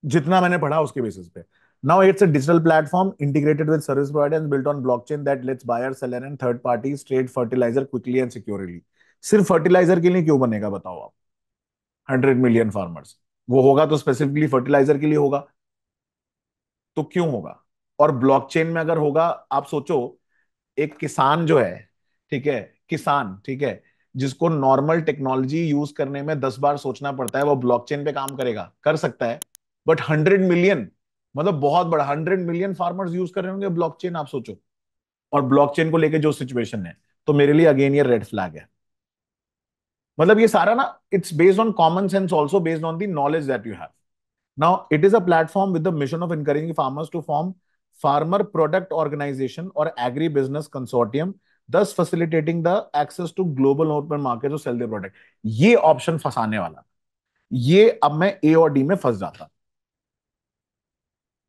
जितना मैंने पढ़ा उसके बेसिस पे। Now it's a digital platform integrated with service providers built on blockchain that lets buyer seller and third parties trade fertiliser quickly and securely. सिर्फ फर्टिलाइजर के लिए क्यों बनेगा बताओ आप? 100 मिलियन फार्मर्स, वो होगा तो स्पेसिफिकली फर्टिलाइजर के लिए होगा, तो क्यों होगा? और ब्लॉकचेन में अगर होगा, आप सोचो, एक किसान जो है, ठीक है, किसान, ठीक है, जिसको नॉर्मल टेक्नोलॉजी यूज करने में 10 बार सोचना पड़ता है, वो ब्लॉकचेन पे काम करेगा? कर सकता है। बट 100 मिलियन, मतलब बहुत बड़ा, 100 मिलियन फार्मर्स यूज कर रहे होंगे ब्लॉकचेन, आप सोचो। और ब्लॉकचेन को लेके जो सिचुएशन है, तो मेरे लिए अगेन ये रेड फ्लैग है। मतलब ये सारा ना, it's based on common sense, also based on the knowledge that you have. Now, it is a platform with the mission of encouraging farmers to form farmer product organization or agri-business consortium, thus facilitating the access to global open market to sell their product. ये ऑप्शन फंसाने वाला, ये अब मैं ए और डी में फंस जाता।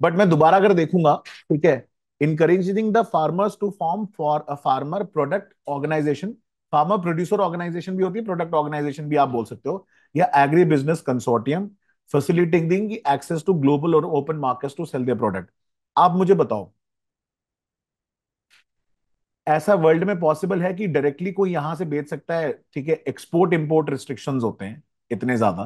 बट मैं दोबारा अगर देखूंगा, ठीक है, encouraging the farmers to form for a farmer product organization, farmer producer organisation भी होती है, प्रोडक्ट ऑर्गेनाइजेशन भी आप बोल सकते हो, या agribusiness consortium facilitating access to global और open markets to sell their product. आप मुझे बताओ, ऐसा वर्ल्ड में पॉसिबल है कि डायरेक्टली कोई यहां से बेच सकता है? ठीक है, एक्सपोर्ट इंपोर्ट रिस्ट्रिक्शंस होते हैं इतने ज्यादा।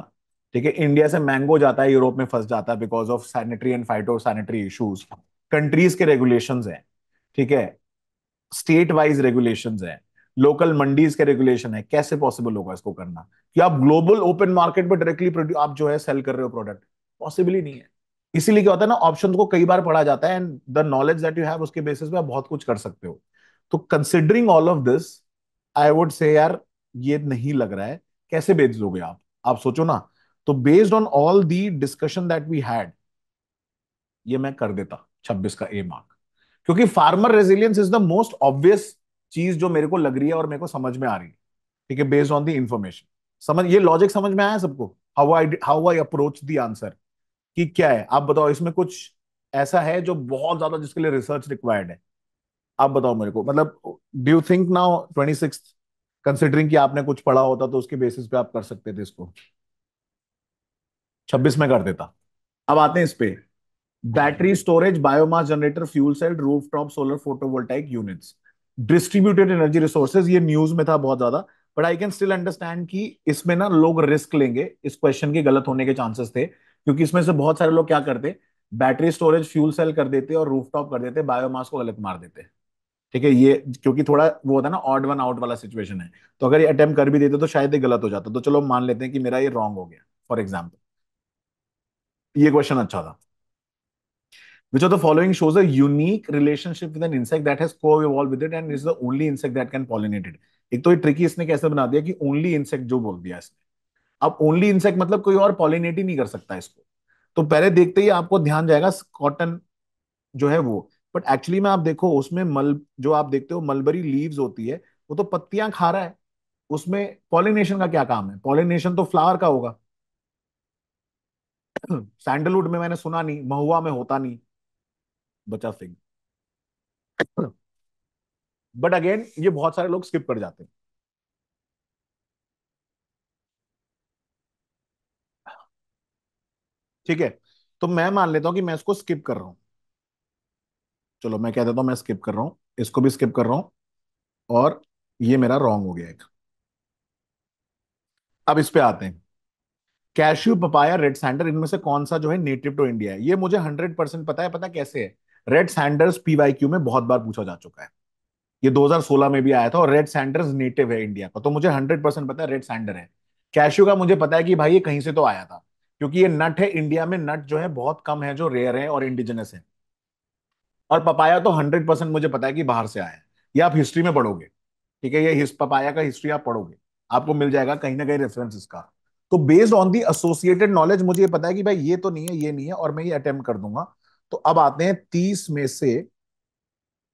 ठीक है, इंडिया से मैंगो जाता है, यूरोप में फंस जाता है because of sanitary and phyto sanitary issues, countries के रेगुलेशंस हैं। ठीक है, स्टेट वाइज रेगुलेशंस हैं, लोकल मंडीज के रेगुलेशन है। कैसे पॉसिबल होगा इसको करना कि आप ग्लोबल ओपन मार्केट पर डायरेक्टली आप जो है सेल कर रहे हो प्रोडक्ट? पॉसिबल ही नहीं है। इसीलिए क्या होता है ना, ऑप्शन को कई बार पढ़ा जाता है, and the knowledge that you have उसके बेसिस पे आप बहुत कुछ कर सकते हो। तो considering all of this, I would say यार, ये नहीं लग रहा है। कैसे बेच दोगे आप सोचो ना। तो based on all the discussion that we had, ये मैं कर देता 26 का ए मार्क, क्योंकि farmer resilience is the most obvious चीज जो मेरे को लग रही है और मेरे को समझ में आ रही है। ठीक है, बेस्ड ऑन द इंफॉर्मेशन, समझ, ये लॉजिक समझ में आया सबको? How I approach the answer, कि क्या है? आप बताओ, इसमें कुछ ऐसा है जो बहुत ज्यादा जिसके लिए रिसर्च रिक्वायर्ड है? आप बताओ मेरे को, मतलब do you think now 26, considering कि आपने कुछ पढ़ा होता तो उसके बेसिस पे आप कर सकते थे इसको? 26 में कर देता। अब आते हैं इस पे, battery storage, biomass generator, fuel cell, rooftop solar photovoltaic units, distributed energy resources. ये न्यूज में था बहुत ज्यादा, but I can still understand कि इसमें ना लोग रिस्क लेंगे, इस क्वेश्चन के गलत होने के चांसेस थे, क्योंकि इसमें से बहुत सारे लोग क्या करते, बैटरी स्टोरेज फ्यूल सेल कर देते और रूफटॉप कर देते, बायोमास को गलत मार देते। ठीक है, ये क्योंकि थोड़ा वो होता है ना, ऑड वन आउट वाला सिचुएशन है, तो अगर ये अटेम्प्ट कर भी देते तो शायद ये गलत हो जाता। तो चलो मान लेते हैं कि मेरा ये रॉन्ग हो गया, फॉर एग्जाम्पल। ये क्वेश्चन अच्छा था। Which of the following shows a unique relationship with an insect that has co-evolved with it and is the only insect that can pollinate it? एक तो ये ट्रिकी इसने कैसे बना दिया कि ओनली इंसेक्ट जो बोल दिया इसने। अब ओनली इंसेक्ट मतलब कोई और पॉलिनेट ही नहीं कर सकता इसको। तो पहले देखते ही आपको ध्यान जाएगा कॉटन जो है वो, बट एक्चुअली में आप देखो उसमें मल, जो आप देखते हो मलबरी लीव्स होती है, वो तो पत्तियां खा रहा है। उसमें पॉलिनेशन का क्या काम है? पॉलिनेशन तो फ्लावर का होगा। सैंडलवुड में मैंने सुना नहीं, महुआ में होता नहीं, बचा फिग। बट अगेन ये बहुत सारे लोग स्किप कर जाते हैं। ठीक है, तो मैं मान लेता हूं कि मैं इसको स्किप कर रहा हूं। चलो मैं कह देता हूं मैं स्किप कर रहा हूं, इसको भी स्किप कर रहा हूं, और ये मेरा रॉन्ग हो गया एक। अब इस पे आते हैं, कैश्यू, पपाया, रेड सैंडर, इनमें से कौन सा जो है नेटिव टू इंडिया है? ये मुझे 100% पता है। पता कैसे है? रेड सैंडर्स पीवाईक्यू में बहुत बार पूछा जा चुका है। ये 2016 में भी आया था, और रेड सैंडर्स नेटिव है इंडिया का, तो मुझे 100% पता है रेड सैंडर है। कैश्यू का मुझे पता है कि भाई ये कहीं से तो आया था, क्योंकि ये नट है, इंडिया में नट जो है बहुत कम है जो रेयर है और इंडिजिनस है। और पपाया तो 100% मुझे पता है कि बाहर से आया है। ये आप हिस्ट्री में पढ़ोगे, ठीक है, ये पपाया का हिस्ट्री आप पढ़ोगे, आपको मिल जाएगा कहीं ना कहीं रेफरेंस इसका। तो based on the associated knowledge मुझे ये पता है कि भाई ये तो नहीं है, ये नहीं है, और मैं ये अटेम्प्ट कर दूंगा। तो अब आते हैं 30 में से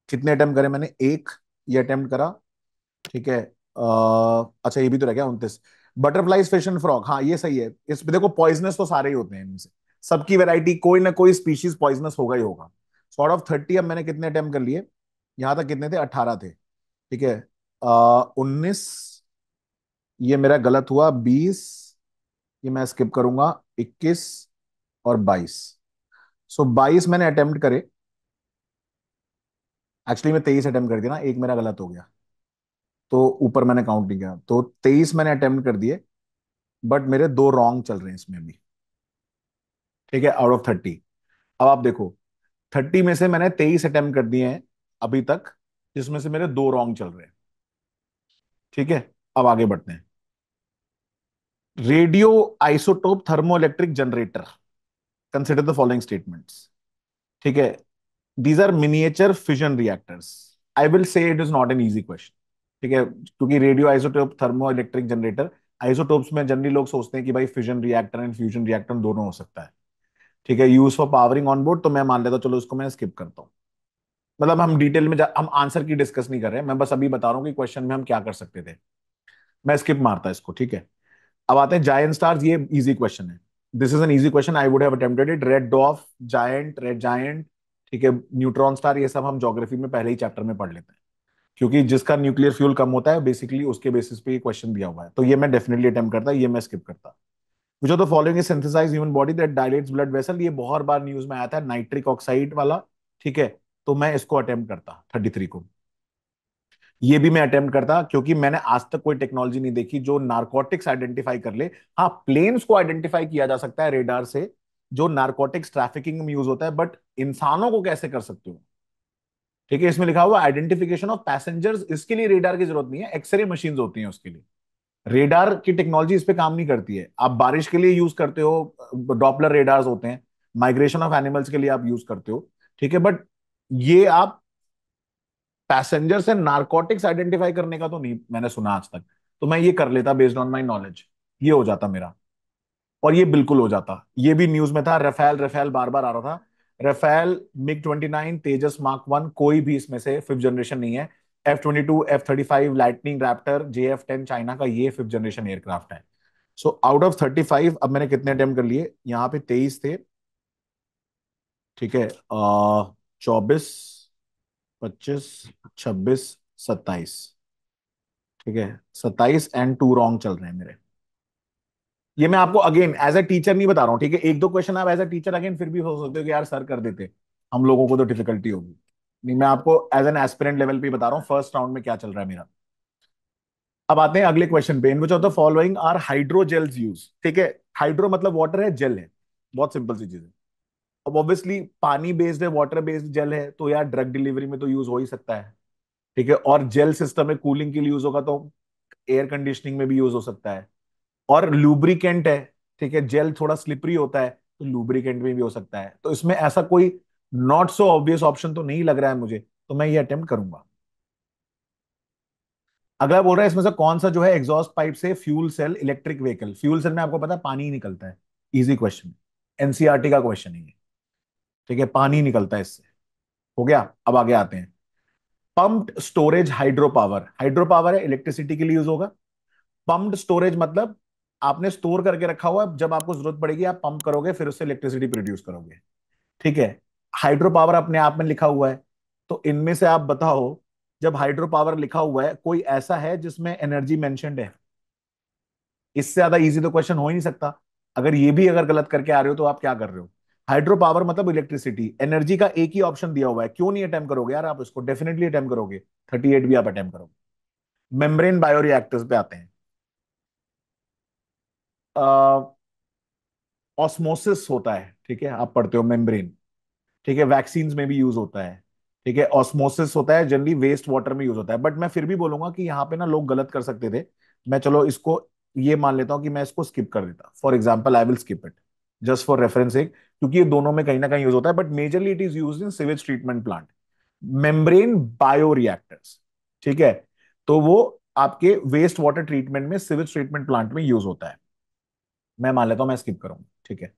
कितने अटेम्प्ट करे मैंने? एक ये अटेम्प्ट करा, ठीक है। अच्छा ये भी तो रह गया 29। बटरफ्लाईज, फिश एंड फ्रॉग, हाँ ये सही है। इसमें देखो पॉइजनस तो सारे ही होते हैं, इनमें से सबकी वैरायटी कोई ना कोई स्पीशीज पॉइजनस होगा ही होगा। सॉर्ट ऑफ 30, अब मैंने कितने अटेम्प्ट कर लिए? यहां तक कितने थे, 18 थे। ठीक है, 19, ये मेरा गलत हुआ, 20, ये मैं स्किप करूंगा, 21 और 22। सो 22 मैंने अटेम्प्ट करे। एक्चुअली मैं 23 अटेम्प्ट कर दिया ना, एक मेरा गलत हो गया, तो ऊपर मैंने काउंट नहीं किया, तो 23 मैंने अटेम्प्ट कर दिए। बट मेरे दो रॉन्ग चल रहे हैं इसमें भी। ठीक है, आउट ऑफ 30। अब आप देखो, 30 में से मैंने 23 अटेम्प्ट कर दिए हैं अभी तक, जिसमें से मेरे दो रॉन्ग चल रहे हैं। ठीक है, अब आगे बढ़ते हैं। Radio isotope thermo electric generator, consider the following statements. ठीक है, these are miniature fission reactors. I will say it is not an easy question. ठीक है, क्योंकि radio isotope thermo electric generator, isotopes में जनरली लोग सोचते हैं कि भाई fission reactor and fusion reactor दोनों हो सकता है। ठीक है, use for powering on board, तो मैं मान लेता हूं, चलो इसको मैं स्किप करता हूं। मतलब हम डिटेल में हम आंसर की डिस्कस नहीं कर रहे हैं, मैं बस अभी बता रहा हूँ कि क्वेश्चन में हम क्या कर सकते थे। मैं स्किप मारता इसको। ठीक है, अब आते हैं जायंट स्टार्स, ये इजी क्वेश्चन है। This is an easy question, I would have attempted it. Red डॉफ, giant, red giant, ठीक है, न्यूट्रॉन स्टार, ये सब हम ज्योग्राफी में पहले ही चैप्टर में पढ़ लेते हैं, क्योंकि जिसका न्यूक्लियर फ्यूल कम होता है बेसिकली उसके बेसिस पे ये क्वेश्चन दिया हुआ है, तो ये मैं डेफिनेटली अटेम्प्ट करता, ये मैं स्किप करता। Which of the following is synthesise human body that dilates blood vessel, ये बहुत बार न्यूज में आया था, नाइट्रिक ऑक्साइड वाला। ठीक है, तो मैं इसको अटेम्प्ट करता 33 को। ये भी मैं अटेम्प्ट करता, क्योंकि मैंने आज तक कोई टेक्नोलॉजी नहीं देखी जो नारकोटिक्स आइडेंटिफाई कर ले। हाँ, प्लेन्स को आइडेंटिफाई किया जा सकता है रेडार से, जो नारकोटिक्स ट्रैफिकिंग में यूज होता है, बट इंसानों को कैसे कर सकते हो? ठीक है, इसमें लिखा हुआ आइडेंटिफिकेशन ऑफ पैसेंजर्स, इसके लिए रेडार की जरूरत नहीं है, एक्सरे मशीन होती हैं उसके लिए। रेडार की टेक्नोलॉजी इस पे काम नहीं करती है। आप बारिश के लिए यूज करते हो, डॉपलर रेडार्स होते हैं, माइग्रेशन ऑफ एनिमल्स के लिए आप यूज करते हो। ठीक है, बट ये आप पैसेंजर से नारकोटिक्स आइडेंटिफाई करने का तो नहीं मैंने सुना आज तक। तो मैं ये कर लेता बेस्ड ऑन माई नॉलेज, ये हो जाता मेरा। और ये बिल्कुल हो जाता, ये भी न्यूज में था, रफेल रफेल बार बार आ रहा था। रफेल, मिग 29, तेजस मार्क 1, कोई भी इसमें से फिफ्थ जनरेशन नहीं है। F-22, F-35, lightning Raptor, JF-10 China का, ये फिफ्थ जनरेशन एयरक्राफ्ट है। सो आउट ऑफ 35 अब मैंने कितने अटेम्प्ट कर लिए, यहाँ पे 23 थे। ठीक है, 24, 25, 26, 27। ठीक है, 27 एंड टू रॉन्ग चल रहे हैं मेरे। ये मैं आपको अगेन एज ए टीचर नहीं बता रहा हूँ। ठीक है, एक दो क्वेश्चन आप एज ए टीचर अगेन फिर भी हो सकते हो कि यार सर कर देते, हम लोगों को तो डिफिकल्टी होगी। नहीं, मैं आपको एज एन एस्पिरेंट लेवल पे बता रहा हूँ फर्स्ट राउंड में क्या चल रहा है मेरा। अब आते हैं अगले क्वेश्चन पे। In which of the following are hydrogels use. ठीक है, हाइड्रो मतलब वाटर है, जेल है, बहुत सिंपल सी चीज है। अब ऑब्वियसली पानी बेस्ड है, वाटर बेस्ड जेल है, तो यार ड्रग डिलीवरी में तो यूज हो ही सकता है। ठीक है, और जेल सिस्टम में कूलिंग के लिए यूज होगा, तो एयर कंडीशनिंग में भी यूज हो सकता है। और लुब्रिकेंट है। ठीक है, जेल थोड़ा स्लिपरी होता है, तो लुब्रिकेंट में भी हो सकता है। तो इसमें ऐसा कोई नॉट सो ऑब्वियस ऑप्शन तो नहीं लग रहा है मुझे, तो मैं ये अटेम्प्ट करूंगा। अगला बोल रहा है इसमें से कौन सा जो है एग्जॉस्ट पाइप से fuel cell electric vehicle, fuel cell में आपको पता है पानी ही निकलता है। इजी क्वेश्चन, एनसीईआरटी का क्वेश्चन है ये। ठीक है, पानी निकलता है इससे। हो गया, अब आगे आते हैं। Pumped storage hydro power, hydro power है, इलेक्ट्रिसिटी के लिए यूज होगा। पंप्ड स्टोरेज मतलब आपने स्टोर करके रखा हुआ है, जब आपको जरूरत पड़ेगी आप पंप करोगे, फिर उससे इलेक्ट्रिसिटी प्रोड्यूस करोगे। ठीक है, हाइड्रो पावर अपने आप में लिखा हुआ है। तो इनमें से आप बताओ, जब हाइड्रो पावर लिखा हुआ है, कोई ऐसा है जिसमें एनर्जी मेंशन्ड है? इससे ज्यादा इजी तो क्वेश्चन हो ही नहीं सकता। अगर ये भी अगर गलत करके आ रहे हो तो आप क्या कर रहे हो? हाइड्रो पावर मतलब इलेक्ट्रिसिटी, एनर्जी का एक ही ऑप्शन दिया हुआ है, क्यों नहीं अटेम्प्ट करोगे यार आप इसको? डेफिनेटली अटेम्प्ट करोगे, 38 भी आप अटेम्प्ट करोगे। मेम्ब्रेन बायोरिएक्टर्स पे आते हैं। ऑस्मोसिस होता है, ठीक है, आप पढ़ते हो मेम्ब्रेन। ठीक है, वैक्सीन्स में भी यूज होता है। ठीक है, ऑस्मोसिस होता है, जनरली वेस्ट वाटर में यूज होता है, बट मैं फिर भी बोलूंगा कि यहाँ पे ना लोग गलत कर सकते थे। मैं चलो इसको ये मान लेता हूँ कि मैं इसको स्किप कर देता, for example I will skip it, just for reference एक, क्योंकि ये दोनों में कहीं ना कहीं यूज होता है, but majorly it is use in sewage treatment plant. Membrane bioreactors, ठीक है, तो वो आपके वेस्ट वाटर ट्रीटमेंट में, सिवेज ट्रीटमेंट प्लांट में यूज होता है। मैं मान लेता हूँ, मैं स्किप करूंगा। ठीक है,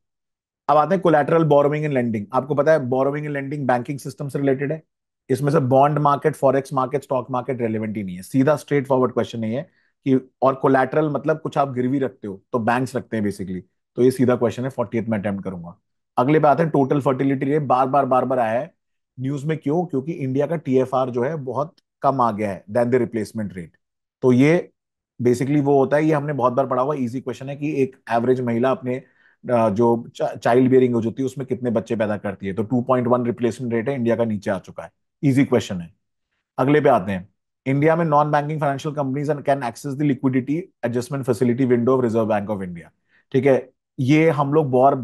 अब आते हैं कोलैटरल बोरोइंग एंड लेंडिंग। आपको पता है borrowing and lending banking system से रिलेटेड है। इसमें से bond market, forex market, stock market relevant ही नहीं है, सीधा स्ट्रेट फॉरवर्ड क्वेश्चन नहीं है कि। और कोलैटरल मतलब कुछ आप गिरवी रखते हो, तो बैंक्स रखते हैं बेसिकली। तो ये सीधा क्वेश्चन है, 40th में अटेम्प्ट करूंगा। अगले पे आते हैं टोटल फर्टिलिटी रेट, बार बार आया है। न्यूज में क्यों? क्योंकि इंडिया का टीएफआर जो है बहुत कम आ गया है देन द रिप्लेसमेंट रेट। तो ये बेसिकली वो होता है, ये हमने बहुत बार पढ़ा हुआ इजी क्वेश्चन है कि एक एवरेज महिला अपने जो चाइल्ड बियरिंग हो होती है उसमें कितने बच्चे पैदा करती है। तो 2.1 रिप्लेसमेंट रेट है इंडिया का, नीचे आ चुका है। इजी क्वेश्चन है। अगले पे आते हैं। इंडिया में non banking financial companies can access the liquidity adjustment facility window of Reserve Bank of India. ठीक है, ये हम लोग बार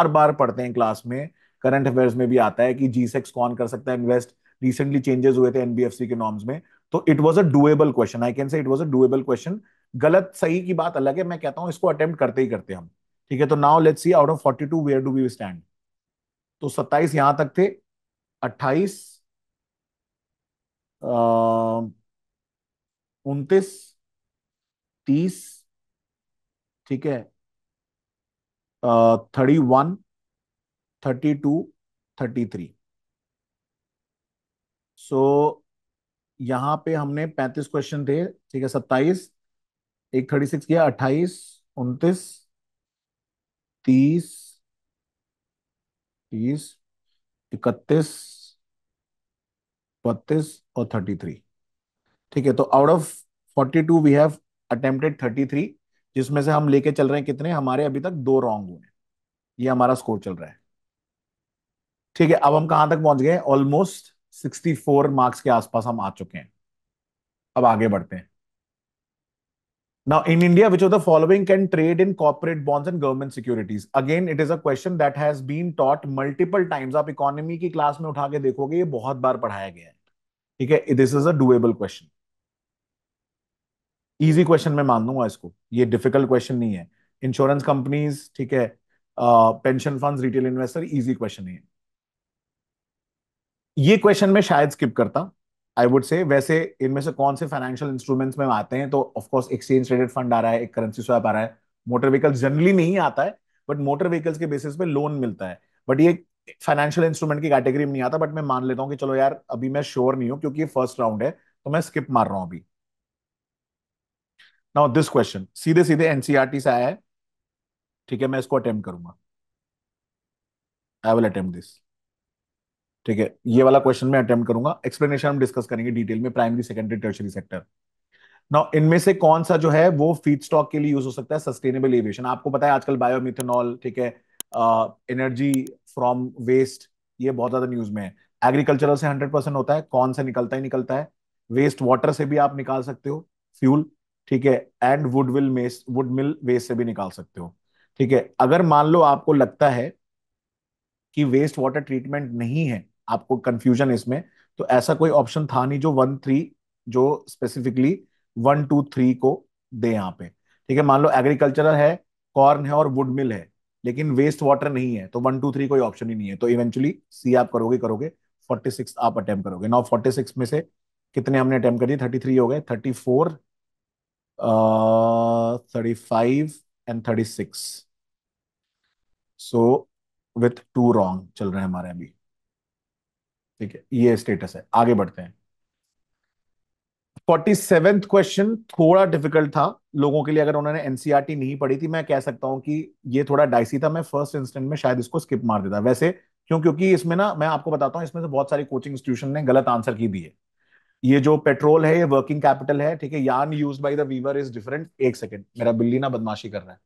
बार पढ़ते हैं क्लास में, करंट अफेयर्स में भी आता है कि जी सेक्स कौन कर सकता है इन्वेस्ट। रिसेंटली चेंजेस हुए थे एनबीएफसी के नॉर्म्स में। तो it was a doable question, I can say it was a doable question. गलत सही की बात अलग है, मैं कहता हूं इसको अटेम्प्ट करते ही करते हम। ठीक है, तो now let's see out of 42 where do we stand. तो 27 यहां तक थे, 28, 29, 30, ठीक है, 31, 32, 33। सो यहाँ पे हमने 35 क्वेश्चन थे, ठीक है, 27, एक 36 किया, 28, 29, 30, 30, 31, 32 और 33। ठीक है, तो out of 42 we have attempted 33, जिसमें से हम लेके चल रहे हैं कितने, हमारे अभी तक दो रॉन्ग हुए हैं। ये हमारा स्कोर चल रहा है। ठीक है, अब हम कहां तक पहुंच गए? ऑलमोस्ट 64 मार्क्स के आसपास हम आ चुके हैं। अब आगे बढ़ते हैं। Now, in India, which of the following can trade in corporate bonds and government securities? Again, it is a question that has been taught multiple times. आप इकोनॉमी की क्लास में उठा के देखोगे, ये बहुत बार पढ़ाया गया है। ठीक है, this is a doable question. Easy question मैं मान लूंगा इसको, ये डिफिकल्ट क्वेश्चन नहीं है। इंश्योरेंस कंपनीज, ठीक है, pension funds, retail investor, easy question है। ये क्वेश्चन में शायद स्किप करता, आई वुड से। वैसे इनमें से कौन से फाइनेंशियल इंस्ट्रूमेंट्स में आते हैं? तो of course exchange traded fund आ रहा है, एक करेंसी स्वैप आ रहा है। मोटर व्हीकल्स जनरली नहीं आता है, बट मोटर व्हीकल्स के बेसिस पे लोन मिलता है। बट ये फाइनेंशियल इंस्ट्रूमेंट की कैटेगरी में नहीं आता। बट मैं मान लेता हूँ कि चलो यार, अभी मैं श्योर नहीं हूँ क्योंकि ये फर्स्ट राउंड है, तो मैं स्किप मार रहा हूँ अभी। नाउ दिस क्वेश्चन सीधे सीधे एनसीईआरटी से आया है। ठीक है, मैं इसको अटेम्प्ट करूंगा। I will attempt this. ठीक है, ये वाला क्वेश्चन मैं अटेम्प्ट करूंगा। एक्सप्लेनेशन हम डिस्कस करेंगे डिटेल में, primary secondary tertiary sector. Now इनमें से कौन सा जो है वो फीड स्टॉक के लिए यूज हो सकता है? Sustainable aviation. आपको पता है आजकल बायोमिथेनॉल, ठीक है, एनर्जी फ्रॉम वेस्ट, ये बहुत ज्यादा न्यूज में है। एग्रीकल्चरल से 100% होता है, कौन से निकलता ही निकलता है। वेस्ट वाटर से भी आप निकाल सकते हो फ्यूल, ठीक है, एंड वुड मिल वेस्ट से भी निकाल सकते हो। ठीक है, अगर मान लो आपको लगता है कि वेस्ट वाटर ट्रीटमेंट नहीं है, आपको कंफ्यूजन इसमें, तो ऐसा कोई ऑप्शन था नहीं जो 1 3, जो स्पेसिफिकली 1 2 3 को दे यहाँ पे। ठीक है, मान लो एग्रीकल्चरल है, कॉर्न है और वुड मिल है, लेकिन वेस्ट वाटर नहीं है, तो 1 2 3 कोई ऑप्शन ही नहीं है। तो इवेंचुअली सी आप करोगे करोगे, 46 आप अटेम्प्ट करोगे। नाउ 46 में से कितने हमने अटेम्प्ट करिए? 33 हो गए, 34, 35 and 36। So with to wrong चल रहे हैं हमारे अभी। ठीक है, ये स्टेटस है। आगे बढ़ते हैं। 47th क्वेश्चन थोड़ा डिफिकल्ट था लोगों के लिए अगर उन्होंने एनसीईआरटी नहीं पढ़ी थी। मैं कह सकता हूं कि ये थोड़ा डाइसी था, मैं फर्स्ट इंस्टेंट में शायद इसको स्किप मार देता वैसे। क्यों? क्योंकि इसमें ना, मैं आपको बताता हूँ, इसमें से बहुत सारी कोचिंग इंस्टीट्यूशन ने गलत आंसर की दिए। ये जो पेट्रोल है ये वर्किंग कैपिटल है, ठीक है, yarn used by the weaver is different. एक सेकंड, मेरा बिल्ली ना बदमाशी कर रहा है।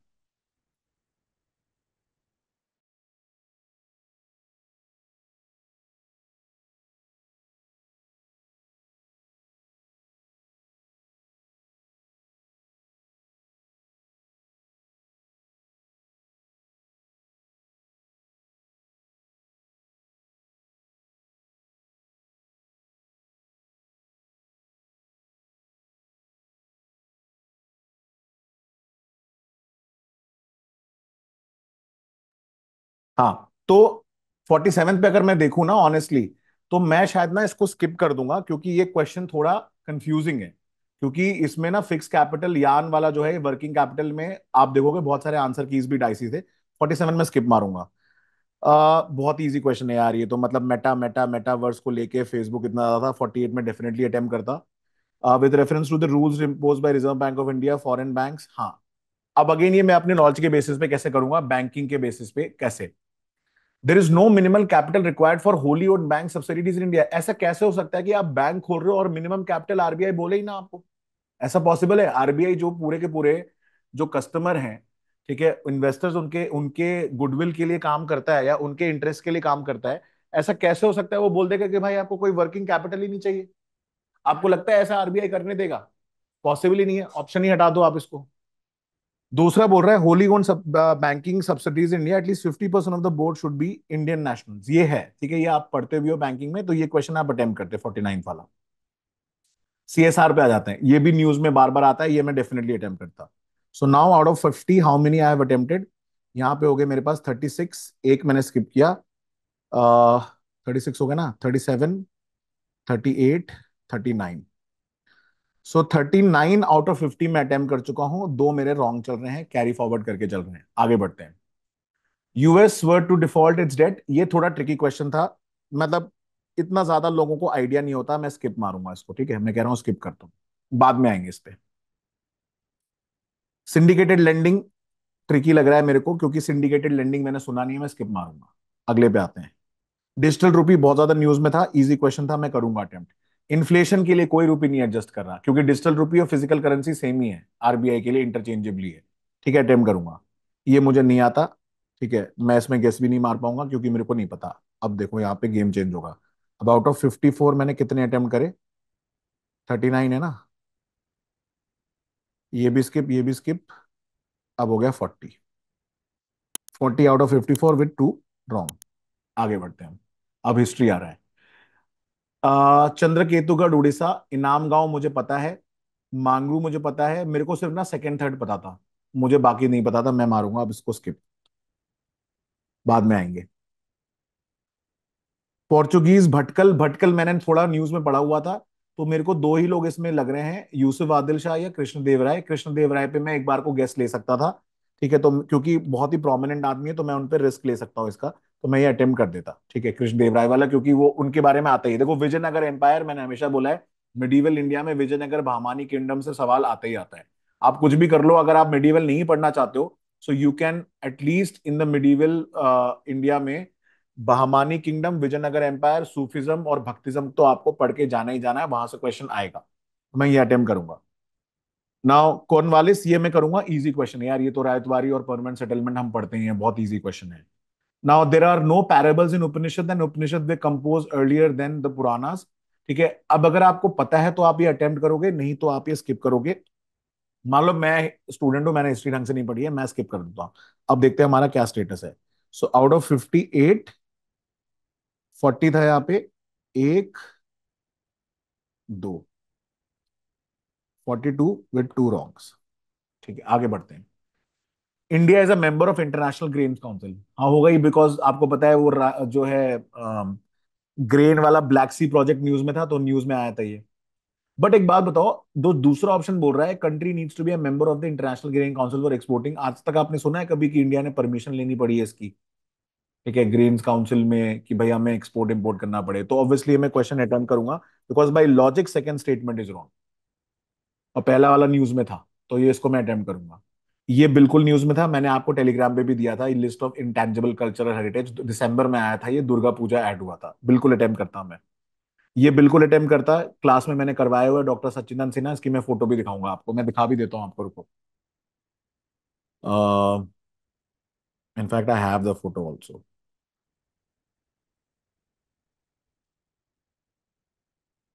हाँ, तो 47 पे अगर मैं देखूं ना ऑनेस्टली, तो मैं शायद ना इसको स्किप कर दूंगा, क्योंकि ये क्वेश्चन थोड़ा कंफ्यूजिंग है। क्योंकि इसमें ना फिक्स कैपिटल यान वाला जो है वर्किंग कैपिटल में आप देखोगे बहुत सारे आंसर कीज भी डाइसी थे। 47 में स्किप मारूंगा। बहुत इजी क्वेश्चन है यार ये तो, मतलब मेटावर्स को लेके फेसबुक इतना ज्यादा था। 48 में डेफिनेटली अटेम्प्ट करता with reference to the rules impose by Reserve Bank of India foreign banks. हाँ, अब अगेन ये मैं अपने नॉलेज के बेसिस पे कैसे करूंगा, बैंकिंग के बेसिस पे कैसे। There is no minimum capital required for wholly owned bank subsidiaries in India. ऐसा कैसे हो सकता है कि आप बैंक खोल रहे हो और मिनिमम कैपिटल आरबीआई बोले ही ना आपको? ऐसा पॉसिबल है? आरबीआई जो पूरे के पूरे जो कस्टमर हैं, ठीक है, इन्वेस्टर्स, उनके उनके गुडविल के लिए काम करता है या उनके इंटरेस्ट के लिए काम करता है, ऐसा कैसे हो सकता है वो बोल देगा कि भाई आपको कोई वर्किंग कैपिटल ही नहीं चाहिए? आपको लगता है ऐसा आरबीआई करने देगा? पॉसिबल ही नहीं है, ऑप्शन ही हटा दो आप इसको। दूसरा बोल रहा है Holi own banking subsidies India at least 50% of the board should be Indian nationals. ये है, ठीक है, ये आप पढ़ते भी हो बैंकिंग में, तो ये क्वेश्चन आप अटेम्प्ट करते 49 वाला। सीएसआर पे आ जाते हैं, ये भी न्यूज में बार बार आता है, ये मैं डेफिनेटली अटेम्प्ट करता। सो now out of 50 how many I have attempted? यहाँ पे हो गए मेरे पास 36, एक मैंने स्किप किया। 36 हो गया ना, 37, 38, 39। सो 39 आउट ऑफ 50 मैं अटेम्प्ट कर चुका हूं, दो मेरे रॉन्ग चल रहे हैं, कैरी फॉरवर्ड करके चल रहे हैं, आगे बढ़ते हैं। US were to default its debt, ये थोड़ा ट्रिकी क्वेश्चन था, मतलब इतना ज्यादा लोगों को आइडिया नहीं होता, मैं स्किप मारूंगा इसको, ठीक है, मैं कह रहा हूं स्किप करता हूं, बाद में आएंगे इस पे। सिंडिकेटेड लेंडिंग ट्रिकी लग रहा है मेरे को, क्योंकि सिंडिकेटेड लेंडिंग मैंने सुना नहीं है, मैं स्किप मारूंगा। अगले पे आते हैं। डिजिटल रूपी बहुत ज्यादा न्यूज में था, इजी क्वेश्चन था, मैं करूंगा अटेम्प्ट। इन्फ्लेशन के लिए कोई रूपी नहीं एडजस्ट कर रहा, क्योंकि डिजिटल रूपी और फिजिकल करेंसी सेम ही है, आरबीआई के लिए इंटरचेंजेबली है। ठीक है, अटेम्प्ट करूंगा। ये मुझे नहीं आता, ठीक है, मैं इसमें गेस भी नहीं मार पाऊंगा क्योंकि मेरे को नहीं पता। अब देखो यहाँ पे गेम चेंज होगा। अब आउट ऑफ 54 मैंने कितने अटेम्प्ट करे? 39 है ना, ये भी स्किप, ये भी स्किप, अब हो गया 40। 40 out of 54 with two wrong. आगे बढ़ते हैं हम। अब हिस्ट्री आ रहा है। चंद्रकेतुगढ़ उड़ीसा, इनाम गांव मुझे पता है, मांगरू मुझे पता है, मेरे को सिर्फ ना सेकंड थर्ड पता था, मुझे बाकी नहीं पता था, मैं मारूंगा अब इसको स्किप, बाद में आएंगे। पोर्चुगीज भटकल, भटकल मैंने थोड़ा न्यूज में पढ़ा हुआ था, तो मेरे को दो ही लोग इसमें लग रहे हैं, यूसुफ आदिल शाह या कृष्णदेव राय। कृष्णदेव राय पे मैं एक बार को गेस ले सकता था, ठीक है, तो क्योंकि बहुत ही प्रोमिनेंट आदमी है तो मैं उन पर रिस्क ले सकता हूँ इसका, तो मैं ये अटेम्प्ट कर देता, ठीक है, कृष्णदेव राय वाला, क्योंकि वो उनके बारे में आता ही है। देखो विजयनगर एम्पायर, मैंने हमेशा बोला है, मिडीवल इंडिया में विजयनगर बहामानी किंगडम से सवाल आता ही आता है। आप कुछ भी कर लो, अगर आप मिडीवल नहीं पढ़ना चाहते हो, so you can at least in the medieval India में Bahmani kingdom, Vijayanagar empire, Sufism और भक्तिज्म तो आपको पढ़ के जाना ही जाना है, वहां से क्वेश्चन आएगा, मैं ये अटेम्प्ट करूंगा। नाउ कॉर्नवालिस, ये मैं करूंगा, इजी क्वेश्चन है यार, ये तो रायतवारी और परमानेंट सेटलमेंट हम पढ़ते ही हैं, बहुत इजी क्वेश्चन है। Now there are no parables in Upanishad and Upanishad were compose earlier than the Puranas. ठीक है, अब अगर आपको पता है तो आप ये अटेम्प्ट करोगे, नहीं तो आप ये स्किप करोगे। मान लो मैं स्टूडेंट हूं, मैंने हिस्ट्री ढंग से नहीं पढ़ी है, मैं स्किप कर देता हूँ। अब देखते हैं हमारा क्या स्टेटस है। सो आउट ऑफ 58, 40 था यहाँ पे, एक, दो, 42 विद टू रॉन्ग्स। ठीक है, आगे बढ़ते हैं। India is a member of international grains council, हाँ होगा ही, बिकॉज आपको पता है वो जो है ग्रेन वाला ब्लैक सी प्रोजेक्ट न्यूज में था, तो न्यूज में आया था ये। बट एक बात बताओ, दो दूसरा ऑप्शन बोल रहा है country needs to be a member of the International Grain Council for exporting. आज तक आपने सुना है कभी कि इंडिया ने परमिशन लेनी पड़ी है इसकी, ठीक है, ग्रेन्स काउंसिल में, कि भाई हमें एक्सपोर्ट इंपोर्ट करना पड़े? तो ऑब्वियसली मैं क्वेश्चन अटेम्प्ट करूंगा, because by logic second statement is wrong, और पहला वाला न्यूज में था, तो ये इसको मैं अटेम्प्ट करूंगा। ये बिल्कुल न्यूज में था, मैंने आपको टेलीग्राम पे भी दिया था, list of intangible cultural heritage, दिसंबर में आया था, ये दुर्गा पूजा ऐड हुआ था, बिल्कुल अटेम्प्ट करता मैं, ये बिल्कुल अटेम्प्ट करता। क्लास में मैंने करवाया हुआ है डॉक्टर सच्चिदानंद सिन्हा, इसकी मैं फोटो भी दिखाऊंगा आपको, मैं दिखा भी देता हूँ आपको, रुको। In fact I have the photo also,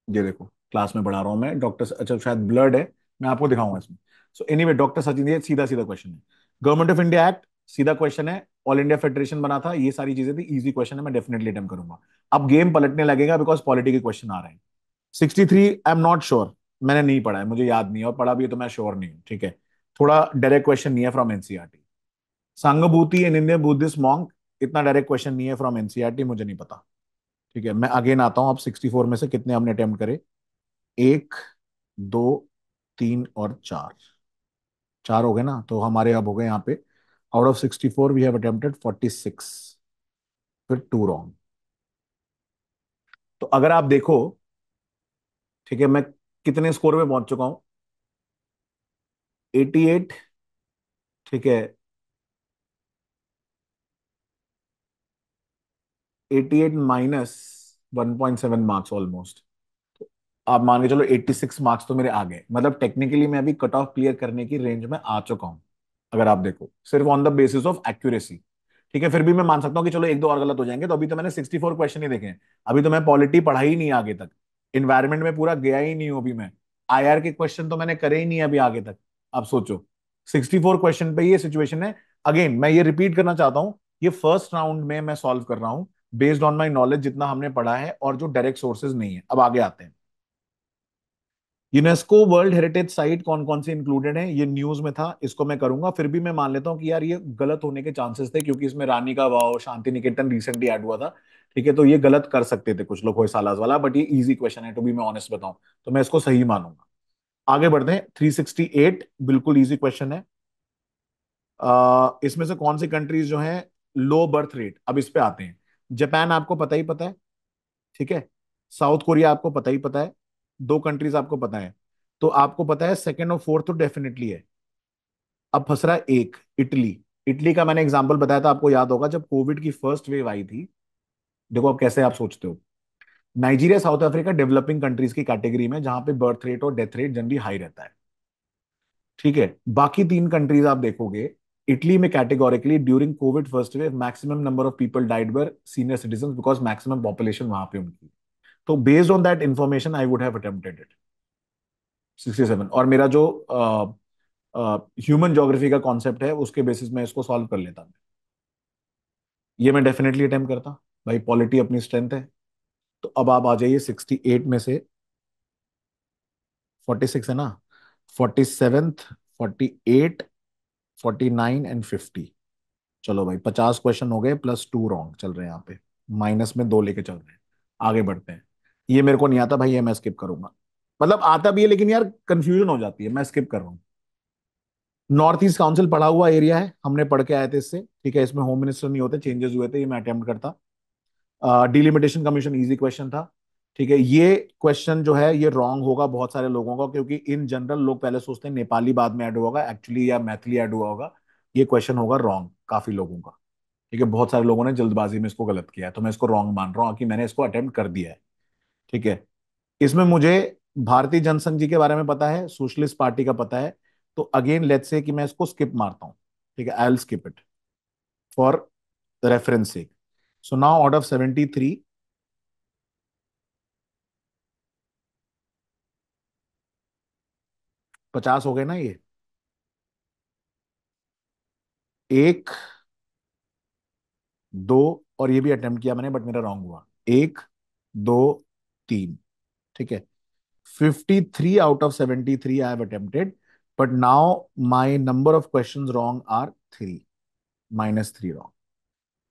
ये देखो, क्लास में पढ़ा रहा हूँ मैं, डॉक्टर, अच्छा शायद ब्लड है, मैं आपको दिखाऊंगा इसमें। सो एनीवे, डॉक्टर सचिन, ये सीधा सीधा क्वेश्चन है। गवर्नमेंट ऑफ इंडिया एक्ट, सीधा क्वेश्चन है, ऑल इंडिया फेडरेशन बना था, ये सारी चीजें थी, इजी क्वेश्चन है, मैं डेफिनेटली अटेम्प्ट करूंगा। अब गेम पलटने लगेगा, बिकॉज पॉलिटी के क्वेश्चन आ रहे हैं। 63 आई एम नॉट श्योर, मैंने नहीं पढ़ा है, मुझे याद नहीं है, और पढ़ा भी है तो मैं श्योर नहीं हूँ, ठीक है, थोड़ा डायरेक्ट क्वेश्चन नहीं है फ्रॉम एनसीईआरटी। सांगभूति इन इंडियन बुद्धिस्ट मॉन्क, इतना डायरेक्ट क्वेश्चन नहीं है फ्रॉम एनसीईआरटी, मुझे नहीं पता। ठीक है, मैं अगेन आता हूँ, अब 64 में से कितने हमने अटेम्प्ट करे? एक, दो, तीन और चार, चार हो गए ना, तो हमारे अब हो गए यहाँ पे, out of 64 we have attempted 46, फिर टू रॉन्ग। तो अगर आप देखो, ठीक है, मैं कितने स्कोर में पहुंच चुका हूं? 88, ठीक है, 88 माइनस 1.7 मार्क्स ऑलमोस्ट, आप मान के चलो 86 मार्क्स तो मेरे आ गए। मतलब टेक्निकली मैं अभी कट ऑफ क्लियर करने की रेंज में आ चुका हूं, अगर आप देखो सिर्फ on the basis of accuracy. ठीक है, फिर भी मैं मान सकता हूँ कि चलो एक दो और गलत हो जाएंगे, तो अभी तो मैंने 64 क्वेश्चन ही देखे हैं। अभी तो मैं पॉलिटी पढ़ा ही नहीं आगे तक, इन्वायरमेंट में पूरा गया ही नहीं हूं अभी मैं। आईआर के क्वेश्चन तो मैंने करे ही नहीं अभी आगे तक। आप सोचो, 64 क्वेश्चन पे ये सिचुएशन है। अगेन मैं ये रिपीट करना चाहता हूँ, ये फर्स्ट राउंड में मैं सॉल्व कर रहा हूँ बेस्ड ऑन माई नॉलेज, जितना हमने पढ़ा है और जो डायरेक्ट सोर्सेज नहीं है। अब आगे आते हैं। यूनेस्को वर्ल्ड हेरिटेज साइट कौन कौन से इंक्लूडेड है, ये न्यूज में था, इसको मैं करूंगा। फिर भी मैं मान लेता हूँ कि यार ये गलत होने के चांसेस थे, क्योंकि इसमें रानी का वाव, शांति निकेतन रिसेंटली ऐड हुआ था। ठीक है, तो ये गलत कर सकते थे कुछ लोग होयसालास वाला, बट ये इजी क्वेश्चन है टू बी मैं ऑनेस्ट बताऊं, तो मैं इसको सही मानूंगा। आगे बढ़ते हैं। 368 बिल्कुल इजी क्वेश्चन है। इसमें से कौन सी कंट्रीज जो है लो बर्थ रेट, अब इस पे आते हैं। जापान आपको पता ही पता है, ठीक है। साउथ कोरिया आपको पता ही पता है, दो कंट्रीज आपको पता है। तो आपको पता है सेकंड और फोर्थ तो डेफिनेटली है। अब फंस रहा है एक, इटली। इटली का मैंने एग्जांपल बताया था, आपको याद होगा जब कोविड की फर्स्ट वेव आई थी। देखो अब कैसे आप सोचते हो। Nigeria south Africa developing countries की कैटेगरी में, जहां पे बर्थ रेट और डेथ रेट जनरली हाई रहता है। ठीक है, बाकी तीन कंट्रीज आप देखोगे, इटली में categorically during Covid first wave maximum number of people died were senior citizen, because maximum population वहां पे उनकी। तो based on that information I would have attempted it 67। और मेरा जो ह्यूमन ज्योग्राफी का कॉन्सेप्ट है उसके बेसिस में इसको सॉल्व कर लेता मैं। ये मैं डेफिनेटली अटेम्प्ट करता। भाई पॉलिटी अपनी स्ट्रेंथ है। तो अब आप आ जाइए 68 में से 46 है ना, 47th, 48, 49 एंड 50। चलो भाई 50 क्वेश्चन हो गए, प्लस टू रॉन्ग चल रहे हैं यहाँ पे, माइनस में दो लेके चल रहे हैं। आगे बढ़ते हैं। ये मेरे को नहीं आता भाई, ये मैं स्किप करूंगा। मतलब आता भी है लेकिन यार कंफ्यूजन हो जाती है, मैं स्किप कर रहा हूँ। नॉर्थ ईस्ट काउंसिल पढ़ा हुआ एरिया है, हमने पढ़ के आए थे इससे। ठीक है, इसमें होम मिनिस्टर नहीं होते, चेंजेस हुए थे, ये मैं अटेम्प्ट करता। डिलिमिटेशन कमीशन इजी क्वेश्चन था। ठीक है, ये क्वेश्चन जो है ये रॉन्ग होगा बहुत सारे लोगों का, क्योंकि इन जनरल लोग पहले सोचते हैं नेपाली बाद में ऐड हुआ होगा एक्चुअली, या मैथिली ऐड हुआ होगा। ये क्वेश्चन होगा रॉन्ग काफी लोगों का। ठीक है, बहुत सारे लोगों ने जल्दबाजी में इसको गलत किया है, तो मैं इसको रॉन्ग मान रहा हूँ कि मैंने इसको अटेम्प्ट कर दिया है। ठीक है, इसमें मुझे भारतीय जनसंघ जी के बारे में पता है, सोशलिस्ट पार्टी का पता है। तो अगेन लेट्स से कि मैं इसको स्किप मारता हूँ। ठीक है, I will skip it for reference sake. So now out of 73, 50 हो गए ना ये। एक, दो, और ये भी अटेम्प्ट किया मैंने बट मेरा रॉन्ग हुआ। एक, दो, तीन। ठीक है, 53 out of 73 I have attempted, but now my number of question wrong are three, -3 wrong.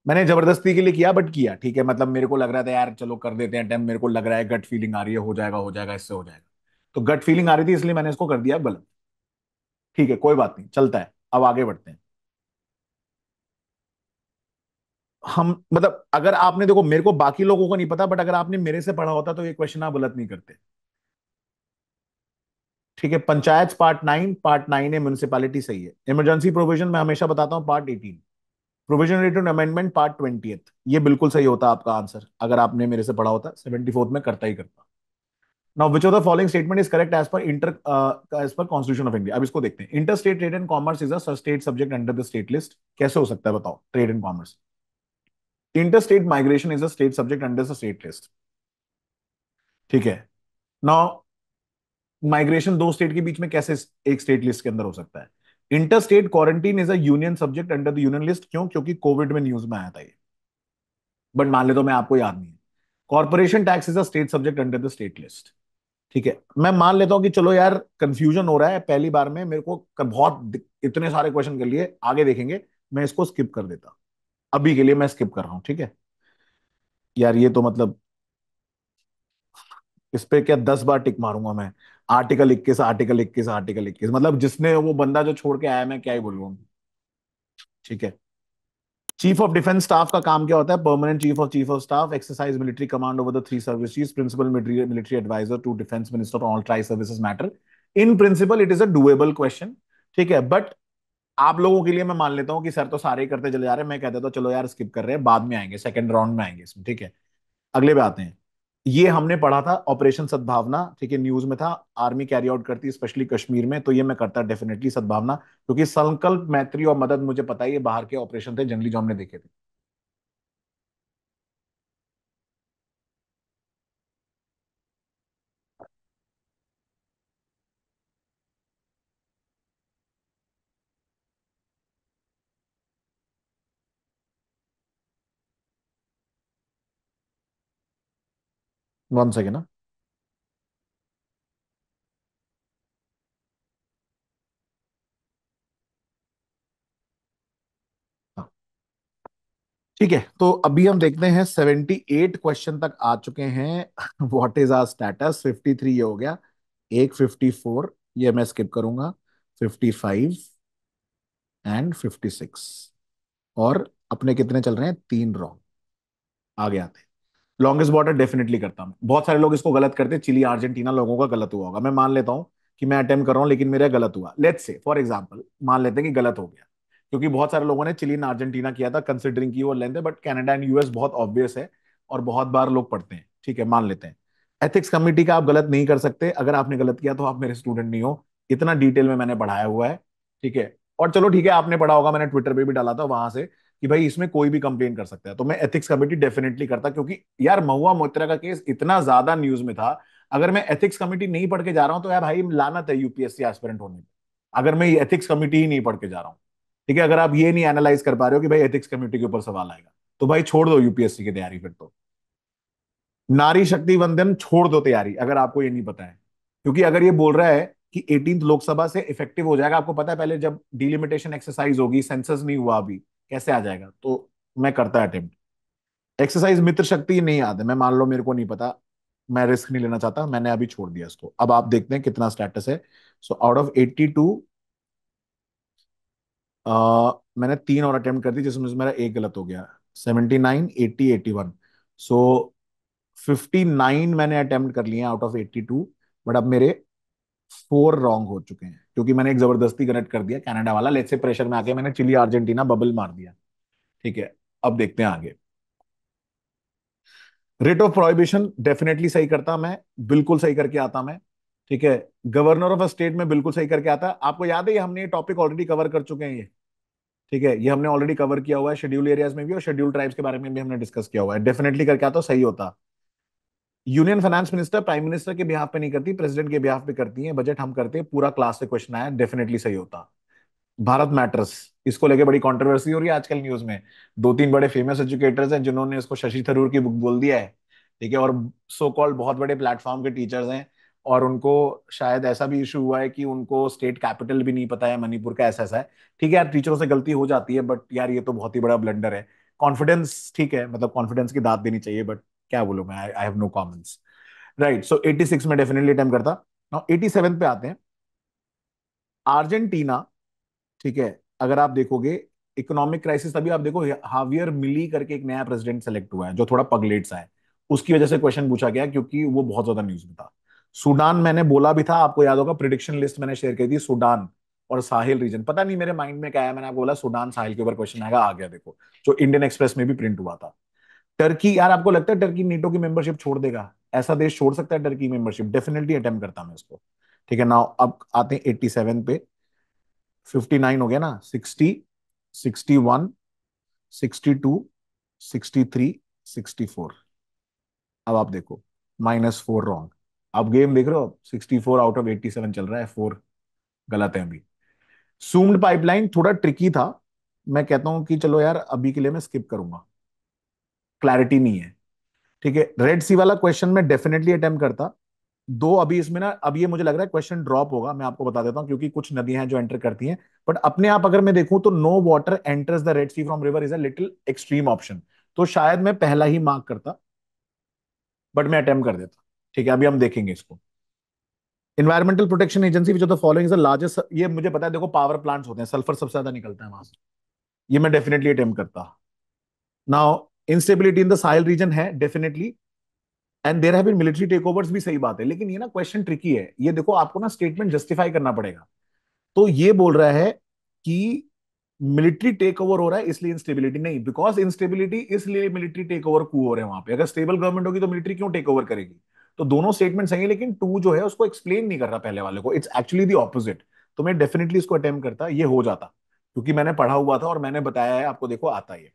मैंने जबरदस्ती के लिए किया बट किया। ठीक है, मतलब मेरे को लग रहा था यार चलो कर देते हैं अटेम्प्ट, मेरे को लग रहा है गट फीलिंग आ रही है, हो जाएगा इससे हो जाएगा। तो गट फीलिंग आ रही थी इसलिए मैंने इसको कर दिया गलत। ठीक है, कोई बात नहीं, चलता है। अब आगे बढ़ते हैं। हम मतलब अगर आपने देखो, मेरे को बाकी लोगों को नहीं पता, बट अगर आपने मेरे से पढ़ा होता तो ये क्वेश्चन आप गलत नहीं करते। ठीक है, पंचायत पार्ट 9 है, म्युनिसिपैलिटी सही है। इमरजेंसी प्रोविजन मैं हमेशा बताता हूँ part 18। Provision related amendment part 20, ये बिल्कुल सही होता आपका आंसर, अगर आपने मेरे से पढ़ा होता 74th में करता ही करता। Now which of the following statement is correct as per Constitution of India. अब इसको देखते हैं। Inter state trade and commerce is a state subject under the state list. कैसे हो सकता है बताओ, trade and commerce. Inter state migration is a state subject under the state list. ठीक है, नाउ माइग्रेशन दो स्टेट के बीच में कैसे एक स्टेट लिस्ट के अंदर हो सकता है। Inter state quarantine is a union subject under the union list. क्यों? क्योंकि कोविड में न्यूज में आया था ये, बट मान ले तो मैं आपको याद नहीं है। Corporation tax is a state subject under the state list. ठीक है, मैं मान लेता हूं कि चलो यार कंफ्यूजन हो रहा है पहली बार में मेरे को, इतने सारे क्वेश्चन कर लिए, आगे देखेंगे। मैं इसको स्किप कर देता, अभी के लिए मैं स्किप कर रहा हूं। ठीक है यार, ये तो मतलब इस पे क्या 10 बार टिक मारूंगा मैं। आर्टिकल 21, आर्टिकल 21, आर्टिकल 21, मतलब जिसने वो बंदा जो छोड़ के आया, मैं क्या ही बोलूँ। ठीक है, चीफ ऑफ डिफेंस स्टाफ का काम क्या होता है? Permanent chief of staff exercise military command over the three services, principal military adviser to defence minister on all tri services matter. In principle it is a doable question. ठीक है, बट आप लोगों के लिए मैं मान लेता हूँ कि सर तो सारे ही करते चले जा रहे हैं, मैं कहता तो चलो यार स्किप कर रहे हैं, बाद में आएंगे, सेकंड राउंड में आएंगे इसमें, ठीक है। अगले पे आते हैं। ये हमने पढ़ा था ऑपरेशन सद्भावना, ठीक है, न्यूज में था। आर्मी कैरी आउट करती है स्पेशली कश्मीर में, तो ये मैं करता डेफिनेटली सद्भावना, क्योंकि संकल्प, मैत्री और मदद मुझे पता है ये बाहर के ऑपरेशन थे जनरली जो हमने देखे थे। 1 सेकेंड ना। हाँ, ठीक है, तो अभी हम देखते हैं 78 क्वेश्चन तक आ चुके हैं। What is our status? 53 ये हो गया, एक 54 ये मैं स्किप करूंगा, 55 एंड 56, और अपने कितने चल रहे हैं? 3 रॉन्ग। आगे आते हैं। लॉन्गेस्ट बॉर्डर डेफिनेटली करता हूं। बहुत सारे लोग इसको गलत करते हैं, चिली अर्जेंटीना लोगों का गलत हुआ होगा, मैं मान लेता हूं कि मैं अटेम्प्ट कर रहा हूं लेकिन मेरा गलत हुआ। लेट्स से फॉर एग्जांपल मान लेते हैं कि गलत हो गया, क्योंकि बहुत सारे लोगों ने चिली एंड अर्जेंटीना किया था कंसिडरिंग की वो लेंथ है, बट कनाडा एंड यूएस बहुत ऑब्वियस है और बहुत बार लोग पढ़ते हैं, ठीक है, मान लेते हैं। एथिक्स कमिटी का आप गलत नहीं कर सकते, अगर आपने गलत किया तो आप मेरे स्टूडेंट नहीं हो, इतना डिटेल में मैंने पढ़ाया हुआ है, ठीक है। और चलो ठीक है, आपने पढ़ा होगा, मैंने ट्विटर पे भी डाला था वहां से कि भाई इसमें कोई भी कंप्लेन कर सकता है, तो मैं एथिक्स कमेटी डेफिनेटली करता, क्योंकि यार महुआ मोइत्रा का केस इतना ज्यादा न्यूज में था। अगर मैं एथिक्स कमेटी नहीं पढ़ के जा रहा हूं तो यार भाई लानत है यूपीएससी एस्पिरेंट होने में, अगर मैं एथिक्स कमेटी ही नहीं पढ़ के जा रहा हूं। ठीक है, अगर आप ये नहीं एनालाइज कर पा रहे हो कि भाई एथिक्स कमेटी के ऊपर सवाल आएगा, तो भाई छोड़ दो यूपीएससी की तैयारी फिर तो। नारी शक्ति वंदन छोड़ दो तैयारी, अगर आपको ये नहीं पता है, क्योंकि अगर ये बोल रहा है कि 18th लोकसभा से इफेक्टिव हो जाएगा, आपको पता है पहले जब डिलिमिटेशन एक्सरसाइज होगी, सेंसस नहीं हुआ अभी, कैसे आ जाएगा, तो मैं करता अटेम्प्ट। एक्सरसाइज मित्र शक्ति नहीं याद है, मैं मान लो मेरे को नहीं पता, मैं रिस्क नहीं लेना चाहता, मैंने अभी छोड़ दिया इसको। अब आप देखते हैं कितना स्टेटस है। सो आउट ऑफ 82 मैंने 3 और अटेम्प्ट कर दी, जिसमें से मेरा एक गलत हो गया। 79, 80, 81, सो 59 मैंने अटेम्प्ट कर लिए आउट ऑफ 82, बट अब मेरे 4 रॉन्ग हो चुके हैं, क्योंकि मैंने एक जबरदस्ती कनेक्ट कर दिया कनाडा वाला, लेट्स से प्रेशर में आके मैंने चिली अर्जेंटीना बबल मार दिया, ठीक है। अब देखते हैं आगे। रेट ऑफ प्रोहिबिशन डेफिनेटली सही करता मैं, बिल्कुल सही करके आता मैं, ठीक है। गवर्नर ऑफ अ स्टेट में बिल्कुल सही करके आता। आपको याद है ये हमने ये टॉपिक ऑलरेडी कवर कर चुके हैं ये, ठीक है, ये हमने ऑलरेडी कवर किया हुआ है, शेड्यूल एरियाज में भी और शेड्यूल ट्राइब्स के बारे में भी हमने डिस्कस किया हुआ है, डेफिनेटली करके आता सही होता। Union finance minister prime minister के बिहाफ पे नहीं करती, प्रेसिडेंट के बिहाफ पे करती है, बजट हम करते हैं, पूरा क्लास से क्वेश्चन आया, डेफिनेटली सही होता। भारत मैटर्स, इसको लेके बड़ी कंट्रोवर्सी हो रही है आजकल न्यूज में। 2-3 बड़े फेमस एजुकेटर्स हैं जिन्होंने इसको शशि थरूर की बुक बोल दिया है, ठीक है, और सो कॉल्ड बहुत बड़े प्लेटफॉर्म के टीचर्स हैं, और उनको शायद ऐसा भी इशू हुआ है कि उनको स्टेट कैपिटल भी नहीं पता है मणिपुर का, ऐसा ऐसा है। ठीक है यार, टीचरों से गलती हो जाती है, बट यार ये तो बहुत ही बड़ा ब्लंडर है। कॉन्फिडेंस ठीक है, मतलब कॉन्फिडेंस की दाद देनी चाहिए, बट क्या बोलूं मैं, I have no comments. Right, so 86 में डेफिनेटली अटेम्प्ट करता। नाउ 87 पे आते हैं। अर्जेंटीना, ठीक है, अगर आप देखोगे इकोनॉमिक क्राइसिस, तभी आप देखो हावियर मिली करके एक नया प्रेसिडेंट सेलेक्ट हुआ है जो थोड़ा पगलेट सा है, उसकी वजह से क्वेश्चन पूछा गया क्योंकि वो बहुत ज्यादा न्यूज में था। सूडान मैंने बोला भी था, आपको याद होगा, प्रिडिक्शन लिस्ट मैंने शेयर की थी, सूडान और साहिल रीजन, पता नहीं मेरे माइंड में क्या है, मैंने आपको बोला सूडान साहिल के ऊपर क्वेश्चन आएगा, आ गया देखो, जो इंडियन एक्सप्रेस में भी प्रिंट हुआ था। टर्की, यार आपको लगता है टर्की नीटो की मेंबरशिप छोड़ देगा? ऐसा देश छोड़ सकता है टर्की मेंबरशिप? डेफिनेटली अटेम्प्ट करता मैं इसको, ठीक है। नाउ अब आते हैं 87 पे। 59 हो गया ना, 60, 61, 62, 63, 64। अब आप देखो, -4 रॉन्ग। अब गेम देख रहे हो, 64 आउट ऑफ 87 चल रहा है, 4 गलत है अभी। सूम्ड पाइपलाइन थोड़ा ट्रिकी था, मैं कहता हूं कि चलो यार अभी के लिए मैं स्किप करूंगा, क्लैरिटी नहीं है, ठीक है। रेड सी वाला क्वेश्चन में डेफिनेटली अटेम्प्ट करता। दो अभी इसमें ना, अब ये मुझे लग रहा है क्वेश्चन ड्रॉप होगा, मैं आपको बता देता हूं, क्योंकि कुछ नदियां हैं जो एंटर करती हैं, बट अपने आप अगर मैं देखूं तो no water enters the Red Sea from river is a little extreme option, तो शायद मैं पहला ही मार्क करता, बट मैं अटेम्प्ट कर देता, ठीक है। अभी हम देखेंगे इसको। Environmental Protection Agency which of the following is the largest, ये मुझे पता है, देखो पावर प्लांट्स होते हैं, सल्फर सबसे ज्यादा निकलता है वहां से, ये मैं डेफिनेटली अटेम्प्ट करता। Now instability in the Sahel region है definitely, and there have been military takeovers भी, सही बात है, लेकिन ये ना क्वेश्चन ट्रिकी है, ये देखो आपको ना स्टेटमेंट जस्टिफाई करना पड़ेगा। तो ये बोल रहा है कि मिलिट्री टेक ओवर हो रहा है इसलिए इंस्टेबिलिटी नहीं, बिकॉज इंस्टेबिलिटी इसलिए मिलिट्री टेक ओवर क्यों हो रहे हैं वहां पे, अगर स्टेबल गवर्नमेंट होगी तो मिलिट्री क्यों टेक ओवर करेगी। तो दोनों स्टेटमेंट सही है, लेकिन टू जो है उसको एक्सप्लेन नहीं कर रहा पहले वाले को, इट्स एक्चुअली द ऑपोजिट। तो मैं डेफिनेटली इसको अटेम्प्ट करता, ये हो जाता, क्योंकि मैंने पढ़ा हुआ था और मैंने बताया है आपको, देखो आता ही है।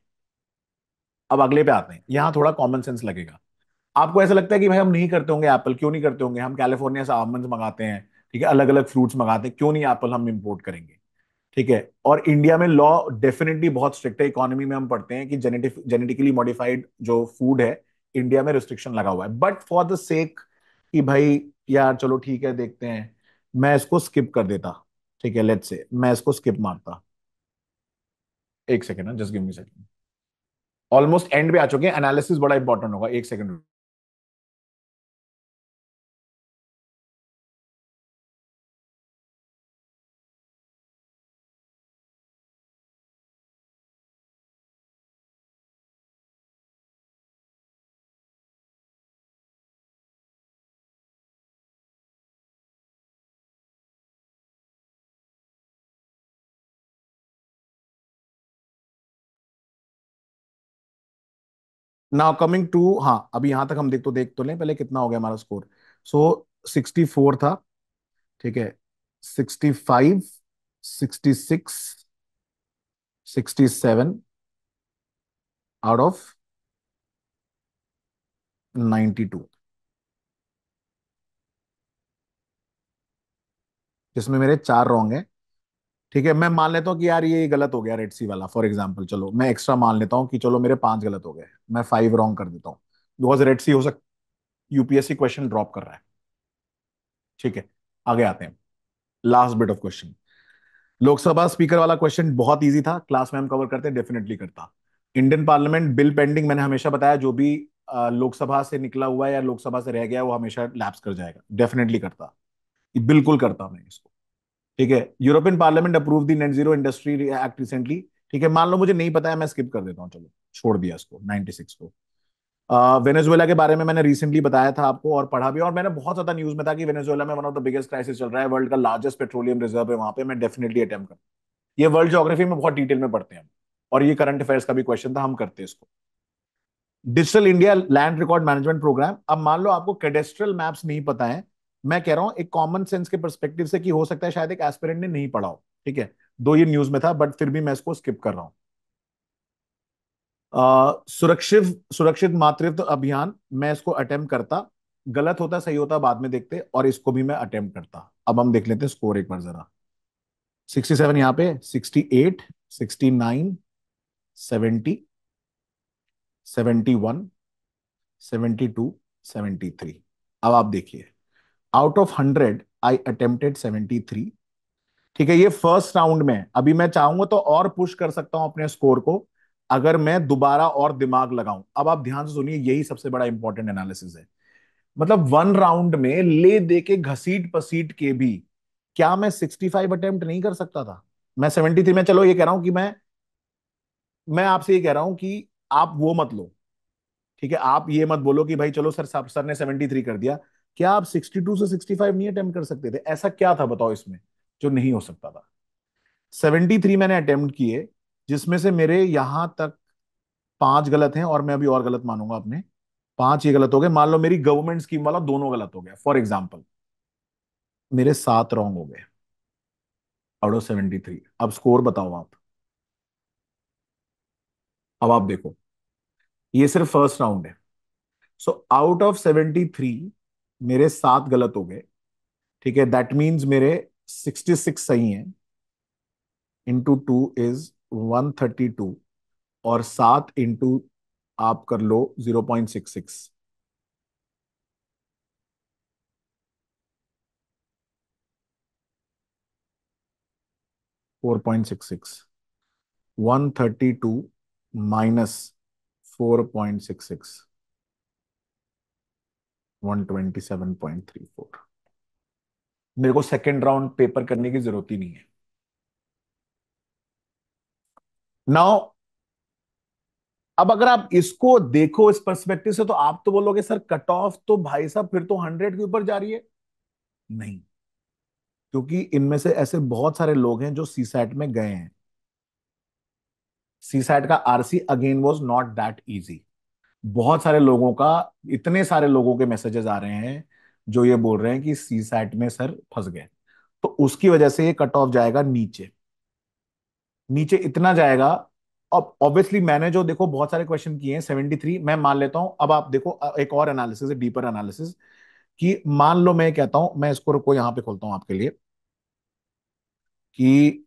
अब अगले पे आते हैं, यहां थोड़ा कॉमन सेंस लगेगा। आपको ऐसा लगता है कि भाई हम नहीं करते होंगे एप्पल, क्यों नहीं करते होंगे, हम कैलिफोर्निया से आलमंड्स मंगाते हैं, ठीक है, अलग अलग फ्रूट्स मंगाते हैं, क्यों नहीं एप्पल हम इंपोर्ट करेंगे। ठीक है, और इंडिया में लॉ डेफिनेटली बहुत स्ट्रिक्ट है, इकोनॉमी में हम पढ़ते हैं कि जेनेटिकली मॉडिफाइड जो फूड है, इंडिया में रिस्ट्रिक्शन लगा हुआ है, बट फॉर द सेक कि भाई यार चलो ठीक है देखते हैं, मैं इसको स्किप कर देता। ठीक है, लेट्स से मैं इसको स्किप मारता। एक सेकेंड ना, just give me second. Almost and पे आ चुके हैं, एनालिसिस बड़ा इंपॉर्टेंट होगा, एक सेकंड। नाउ कमिंग टू, हाँ अभी यहां तक हम देख तो लें पहले कितना हो गया हमारा स्कोर। सो 64 था, ठीक है, 65, 66, 67 आउट ऑफ 92, जिसमें मेरे चार रॉन्ग है। ठीक है, मैं मान लेता हूँ कि यार ये गलत हो गया रेड सी वाला, फॉर एग्जाम्पल, चलो मैं एक्स्ट्रा मान लेता हूँ कि चलो मेरे पांच गलत हो गए, मैं फाइव रॉन्ग कर देता हूँ, बिकॉज रेड सी हो सकता, यूपीएससी क्वेश्चन ड्रॉप कर रहा है। ठीक है, आगे आते हैं, last bit of question. Lok Sabha speaker वाला क्वेश्चन बहुत इजी था, क्लास में हम कवर करते, डेफिनेटली करता। इंडियन पार्लियामेंट बिल पेंडिंग, मैंने हमेशा बताया जो भी लोकसभा से निकला हुआ है या लोकसभा से रह गया है, वो हमेशा लैप्स कर जाएगा, डेफिनेटली करता, ये बिल्कुल करता मैं इसको। ठीक है, European parliament approve the net zero industry act recently. ठीक है, मान लो मुझे नहीं पता है, मैं स्किप कर देता हूँ, चलो छोड़ दिया इसको, 96 को। वेनेजुएला के बारे में मैंने रिसेंटली बताया था आपको और पढ़ा भी, और मैंने बहुत ज्यादा न्यूज में था कि वेनेजुएला में one of the biggest crisis चल रहा है, वर्ल्ड का लार्जेस्ट पेट्रोलियम रिजर्व है वहां पे, मैं डेफिनेटली अटेम्प्ट कर, ये वर्ल्ड ज्योग्राफी में बहुत डिटेल में पढ़ते हैं हम, और ये करंट अफेयर्स का भी क्वेश्चन था, हम करते हैं इसको। Digital India land record management programme, अब मान लो आपको कैडेस्ट्रल मैप्स नहीं पता है, मैं कह रहा हूं एक कॉमन सेंस के परस्पेक्टिव से कि हो सकता है शायद एक एस्पिरेंट ने नहीं पढ़ा हो, ठीक है, दो ये न्यूज में था, बट फिर भी मैं इसको स्किप कर रहा हूं। सुरक्षित सुरक्षित मातृत्व अभियान, मैं इसको अटेम्प्ट करता, गलत होता सही होता बाद में देखते, और इसको भी मैं अटेम्प्ट करता। अब हम देख लेते हैं स्कोर एक बार जरा। 67 यहाँ पे, 68, 69, 70, 71, 72, 73। अब आप देखिए, आउट ऑफ 100 आई अटेम्प्टेड 73। ठीक है, ये फर्स्ट राउंड में, अभी मैं चाहूंगा तो और पुश कर सकता हूं अपने स्कोर को, अगर मैं दोबारा और दिमाग लगाऊं। अब आप ध्यान से सुनिए, यही सबसे बड़ा इंपॉर्टेंट एनालिसिस है। मतलब वन राउंड में ले दे के घसीट पसीट के भी, क्या मैं 65 अटेम्प्ट नहीं कर सकता था? मैं 73 में, चलो ये कह रहा हूं कि मैं आपसे ये कह रहा हूं कि आप वो मत लो, ठीक है, आप ये मत बोलो कि भाई चलो सर ने 73 कर दिया, क्या आप 62 से 65 नहीं अटेम्प्ट कर सकते थे? ऐसा क्या था बताओ इसमें जो नहीं हो सकता था? 73 मैंने अटेम्प्ट किए, जिसमें से मेरे यहां तक पांच गलत हैं, और मैं अभी और गलत मानूंगा अपने, पांच ये गलत हो गए, मान लो मेरी गवर्नमेंट स्कीम वाला दोनों गलत हो गया फॉर एग्जाम्पल, मेरे सात रॉन्ग हो गए आउट ऑफ 73। अब स्कोर बताओ आप। अब आप देखो, ये सिर्फ फर्स्ट राउंड है, सो आउट ऑफ 73 मेरे सात गलत हो गए। ठीक है, दैट मीन्स मेरे 66 सही हैं, इंटू टू इज 132, और सात इंटू आप कर लो 0.66, 4.66, 132 माइनस 4.66, 127.34। मेरे को सेकेंड राउंड पेपर करने की जरूरत ही नहीं है। नाउ, अब अगर आप इसको देखो इस पर्सपेक्टिव से, तो आप तो बोलोगे सर कट ऑफ तो भाई साहब फिर तो 100 के ऊपर जा रही है। नहीं, क्योंकि इनमें से ऐसे बहुत सारे लोग हैं जो सी सैट में गए हैं, सी सैट का RC again was not that easy. बहुत सारे लोगों का, इतने सारे लोगों के मैसेजेस आ रहे हैं जो ये बोल रहे हैं कि सी सैट में सर फंस गए। तो उसकी वजह से ये कट ऑफ जाएगा नीचे, नीचे इतना जाएगा। अब ऑब्वियसली मैंने जो देखो बहुत सारे क्वेश्चन किए हैं, 73 मैं मान लेता हूं। अब आप देखो एक और एनालिसिस है, डीपर एनालिसिस, कि मान लो मैं कहता हूं, मैं इसको रुको यहां पे खोलता हूं आपके लिए, कि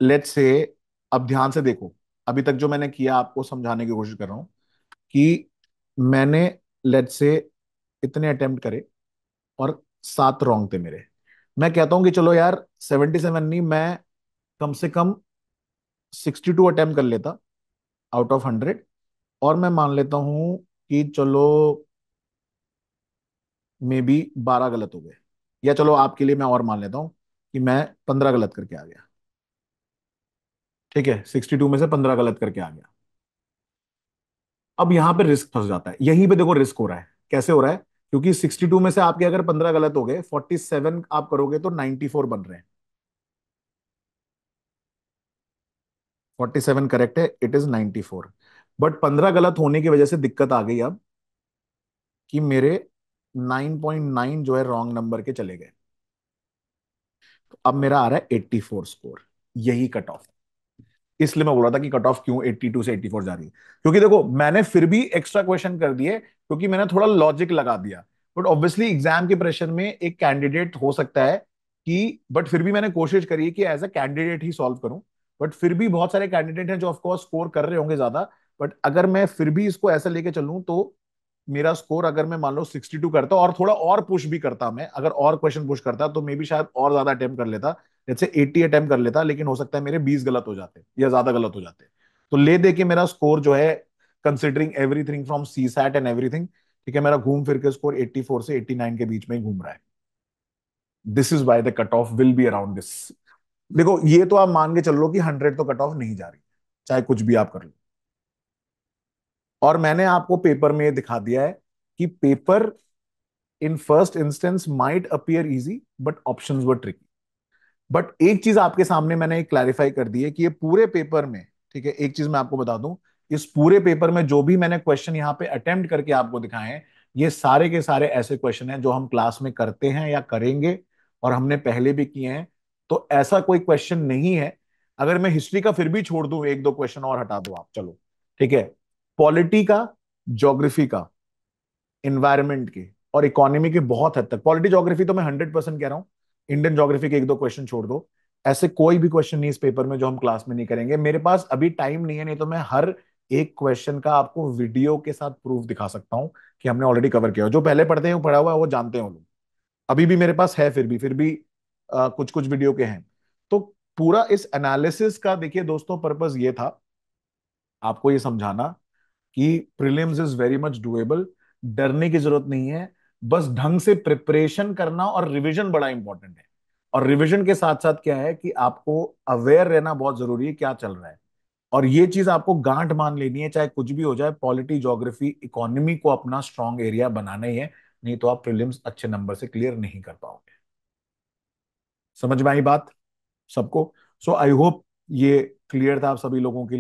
लेट्स से, अब ध्यान से देखो, अभी तक जो मैंने किया आपको समझाने की कोशिश कर रहा हूं कि मैंने लेट्स से इतने अटेम्प्ट करे और 7 रॉन्ग थे मेरे। मैं कहता हूं कि चलो यार 77 नहीं, मैं कम से कम 62 अटेम्प्ट कर लेता आउट ऑफ 100, और मैं मान लेता हूं कि चलो मे बी 12 गलत हो गए, या चलो आपके लिए मैं और मान लेता हूं कि मैं 15 गलत करके आ गया। ठीक है, 62 में से 15 गलत करके आ गया। अब यहां पे रिस्क फंस जाता है, यहीं पे देखो रिस्क हो रहा है। कैसे हो रहा है? क्योंकि 62 में से आपके अगर 15 गलत हो गए, 47 आप करोगे तो 94 बन रहे हैं। 47 करेक्ट है, इट इज 94। बट 15 गलत होने की वजह से दिक्कत आ गई अब, कि मेरे 9.9 जो है रॉन्ग नंबर के चले गए। तो अब मेरा आ रहा है 84 स्कोर, यही कट ऑफ। इसलिए मैं बोल रहा था कि कट ऑफ क्यों 82 से 84 जा रही है, क्योंकि देखो मैंने फिर भी एक्स्ट्रा क्वेश्चन कर दिए, क्योंकि मैंने थोड़ा लॉजिक लगा दिया। बट ऑब्वियसली एग्जाम के प्रेशर में एक कैंडिडेट हो सकता है कि, बट फिर भी मैंने कोशिश करी कि एज अ कैंडिडेट ही सॉल्व करूं। बट फिर भी बहुत सारे कैंडिडेट हैं जो ऑफकोर्स स्कोर कर रहे होंगे ज्यादा। बट अगर मैं फिर भी इसको ऐसा लेके चलूं तो मेरा स्कोर, अगर मैं मान लो 62 करता और थोड़ा और पुश भी करता, मैं अगर और क्वेश्चन पुश करता तो मे बी शायद और ज्यादा अटेम्प्ट कर लेता, जैसे 80 अटेम्प्ट कर लेता, लेकिन हो सकता है मेरे 20 गलत हो जाते या ज्यादा गलत हो जाते। तो ले दे के मेरा स्कोर जो है, considering everything from CSAT and everything, ठीक है, मेरा घूम फिर के स्कोर 84 से 89 के बीच में ही घूम रहा है। This is why the cut off will be around this. देखो ये तो आप मान के चल लो कि 100 तो कट ऑफ नहीं जा रही, चाहे कुछ भी आप कर लो। और मैंने आपको पेपर में ये दिखा दिया है कि paper in first instance might appear easy but options were tricky. But एक चीज आपके सामने मैंने एक क्लैरिफाई कर दी है कि ये पूरे पेपर में, ठीक है, एक चीज मैं आपको बता दूं, इस पूरे पेपर में जो भी मैंने क्वेश्चन यहाँ पे अटेम्प्ट करके आपको दिखाए हैं, ये सारे के सारे ऐसे क्वेश्चन हैं जो हम क्लास में करते हैं या करेंगे, और हमने पहले भी किए हैं। तो ऐसा कोई क्वेश्चन नहीं है। अगर मैं हिस्ट्री का फिर भी छोड़ दूं, एक दो क्वेश्चन और हटा दो आप, चलो ठीक है, पॉलिटी का, ज्योग्राफी का, इन्वायरमेंट के और इकोनॉमी के, बहुत हद तक पॉलिटी ज्योग्राफी तो मैं 100% कह रहा हूँ, इंडियन ज्योग्राफी के एक दो क्वेश्चन छोड़ दो, ऐसे कोई भी क्वेश्चन नहीं इस पेपर में जो हम क्लास में नहीं करेंगे। मेरे पास अभी टाइम नहीं है, नहीं तो मैं हर एक क्वेश्चन का आपको वीडियो के साथ प्रूफ दिखा सकता हूँ कि हमने ऑलरेडी कवर किया हो। जो पहले पढ़ते हैं, वो पढ़ा हुआ है, वो जानते हैं वो लोग। अभी भी मेरे पास है, फिर भी कुछ कुछ वीडियो के हैं। तो पूरा इस एनालिसिस का देखिए दोस्तों पर्पस ये था, आपको ये समझाना कि prelims is very much doable. डरने की जरूरत नहीं है, बस ढंग से प्रिपरेशन करना और रिवीजन बड़ा इंपॉर्टेंट है। और रिवीजन के साथ साथ क्या है कि आपको अवेयर रहना बहुत जरूरी है क्या चल रहा है। और ये चीज आपको गांठ मान लेनी है, चाहे कुछ भी हो जाए, पॉलिटी ज्योग्राफी इकोनॉमी को अपना स्ट्रांग एरिया बनाना ही है, नहीं तो आप प्रीलिम्स अच्छे नंबर से क्लियर नहीं कर पाओगे। समझ में आई बात सबको? सो आई होप ये क्लियर था आप सभी लोगों के लिए।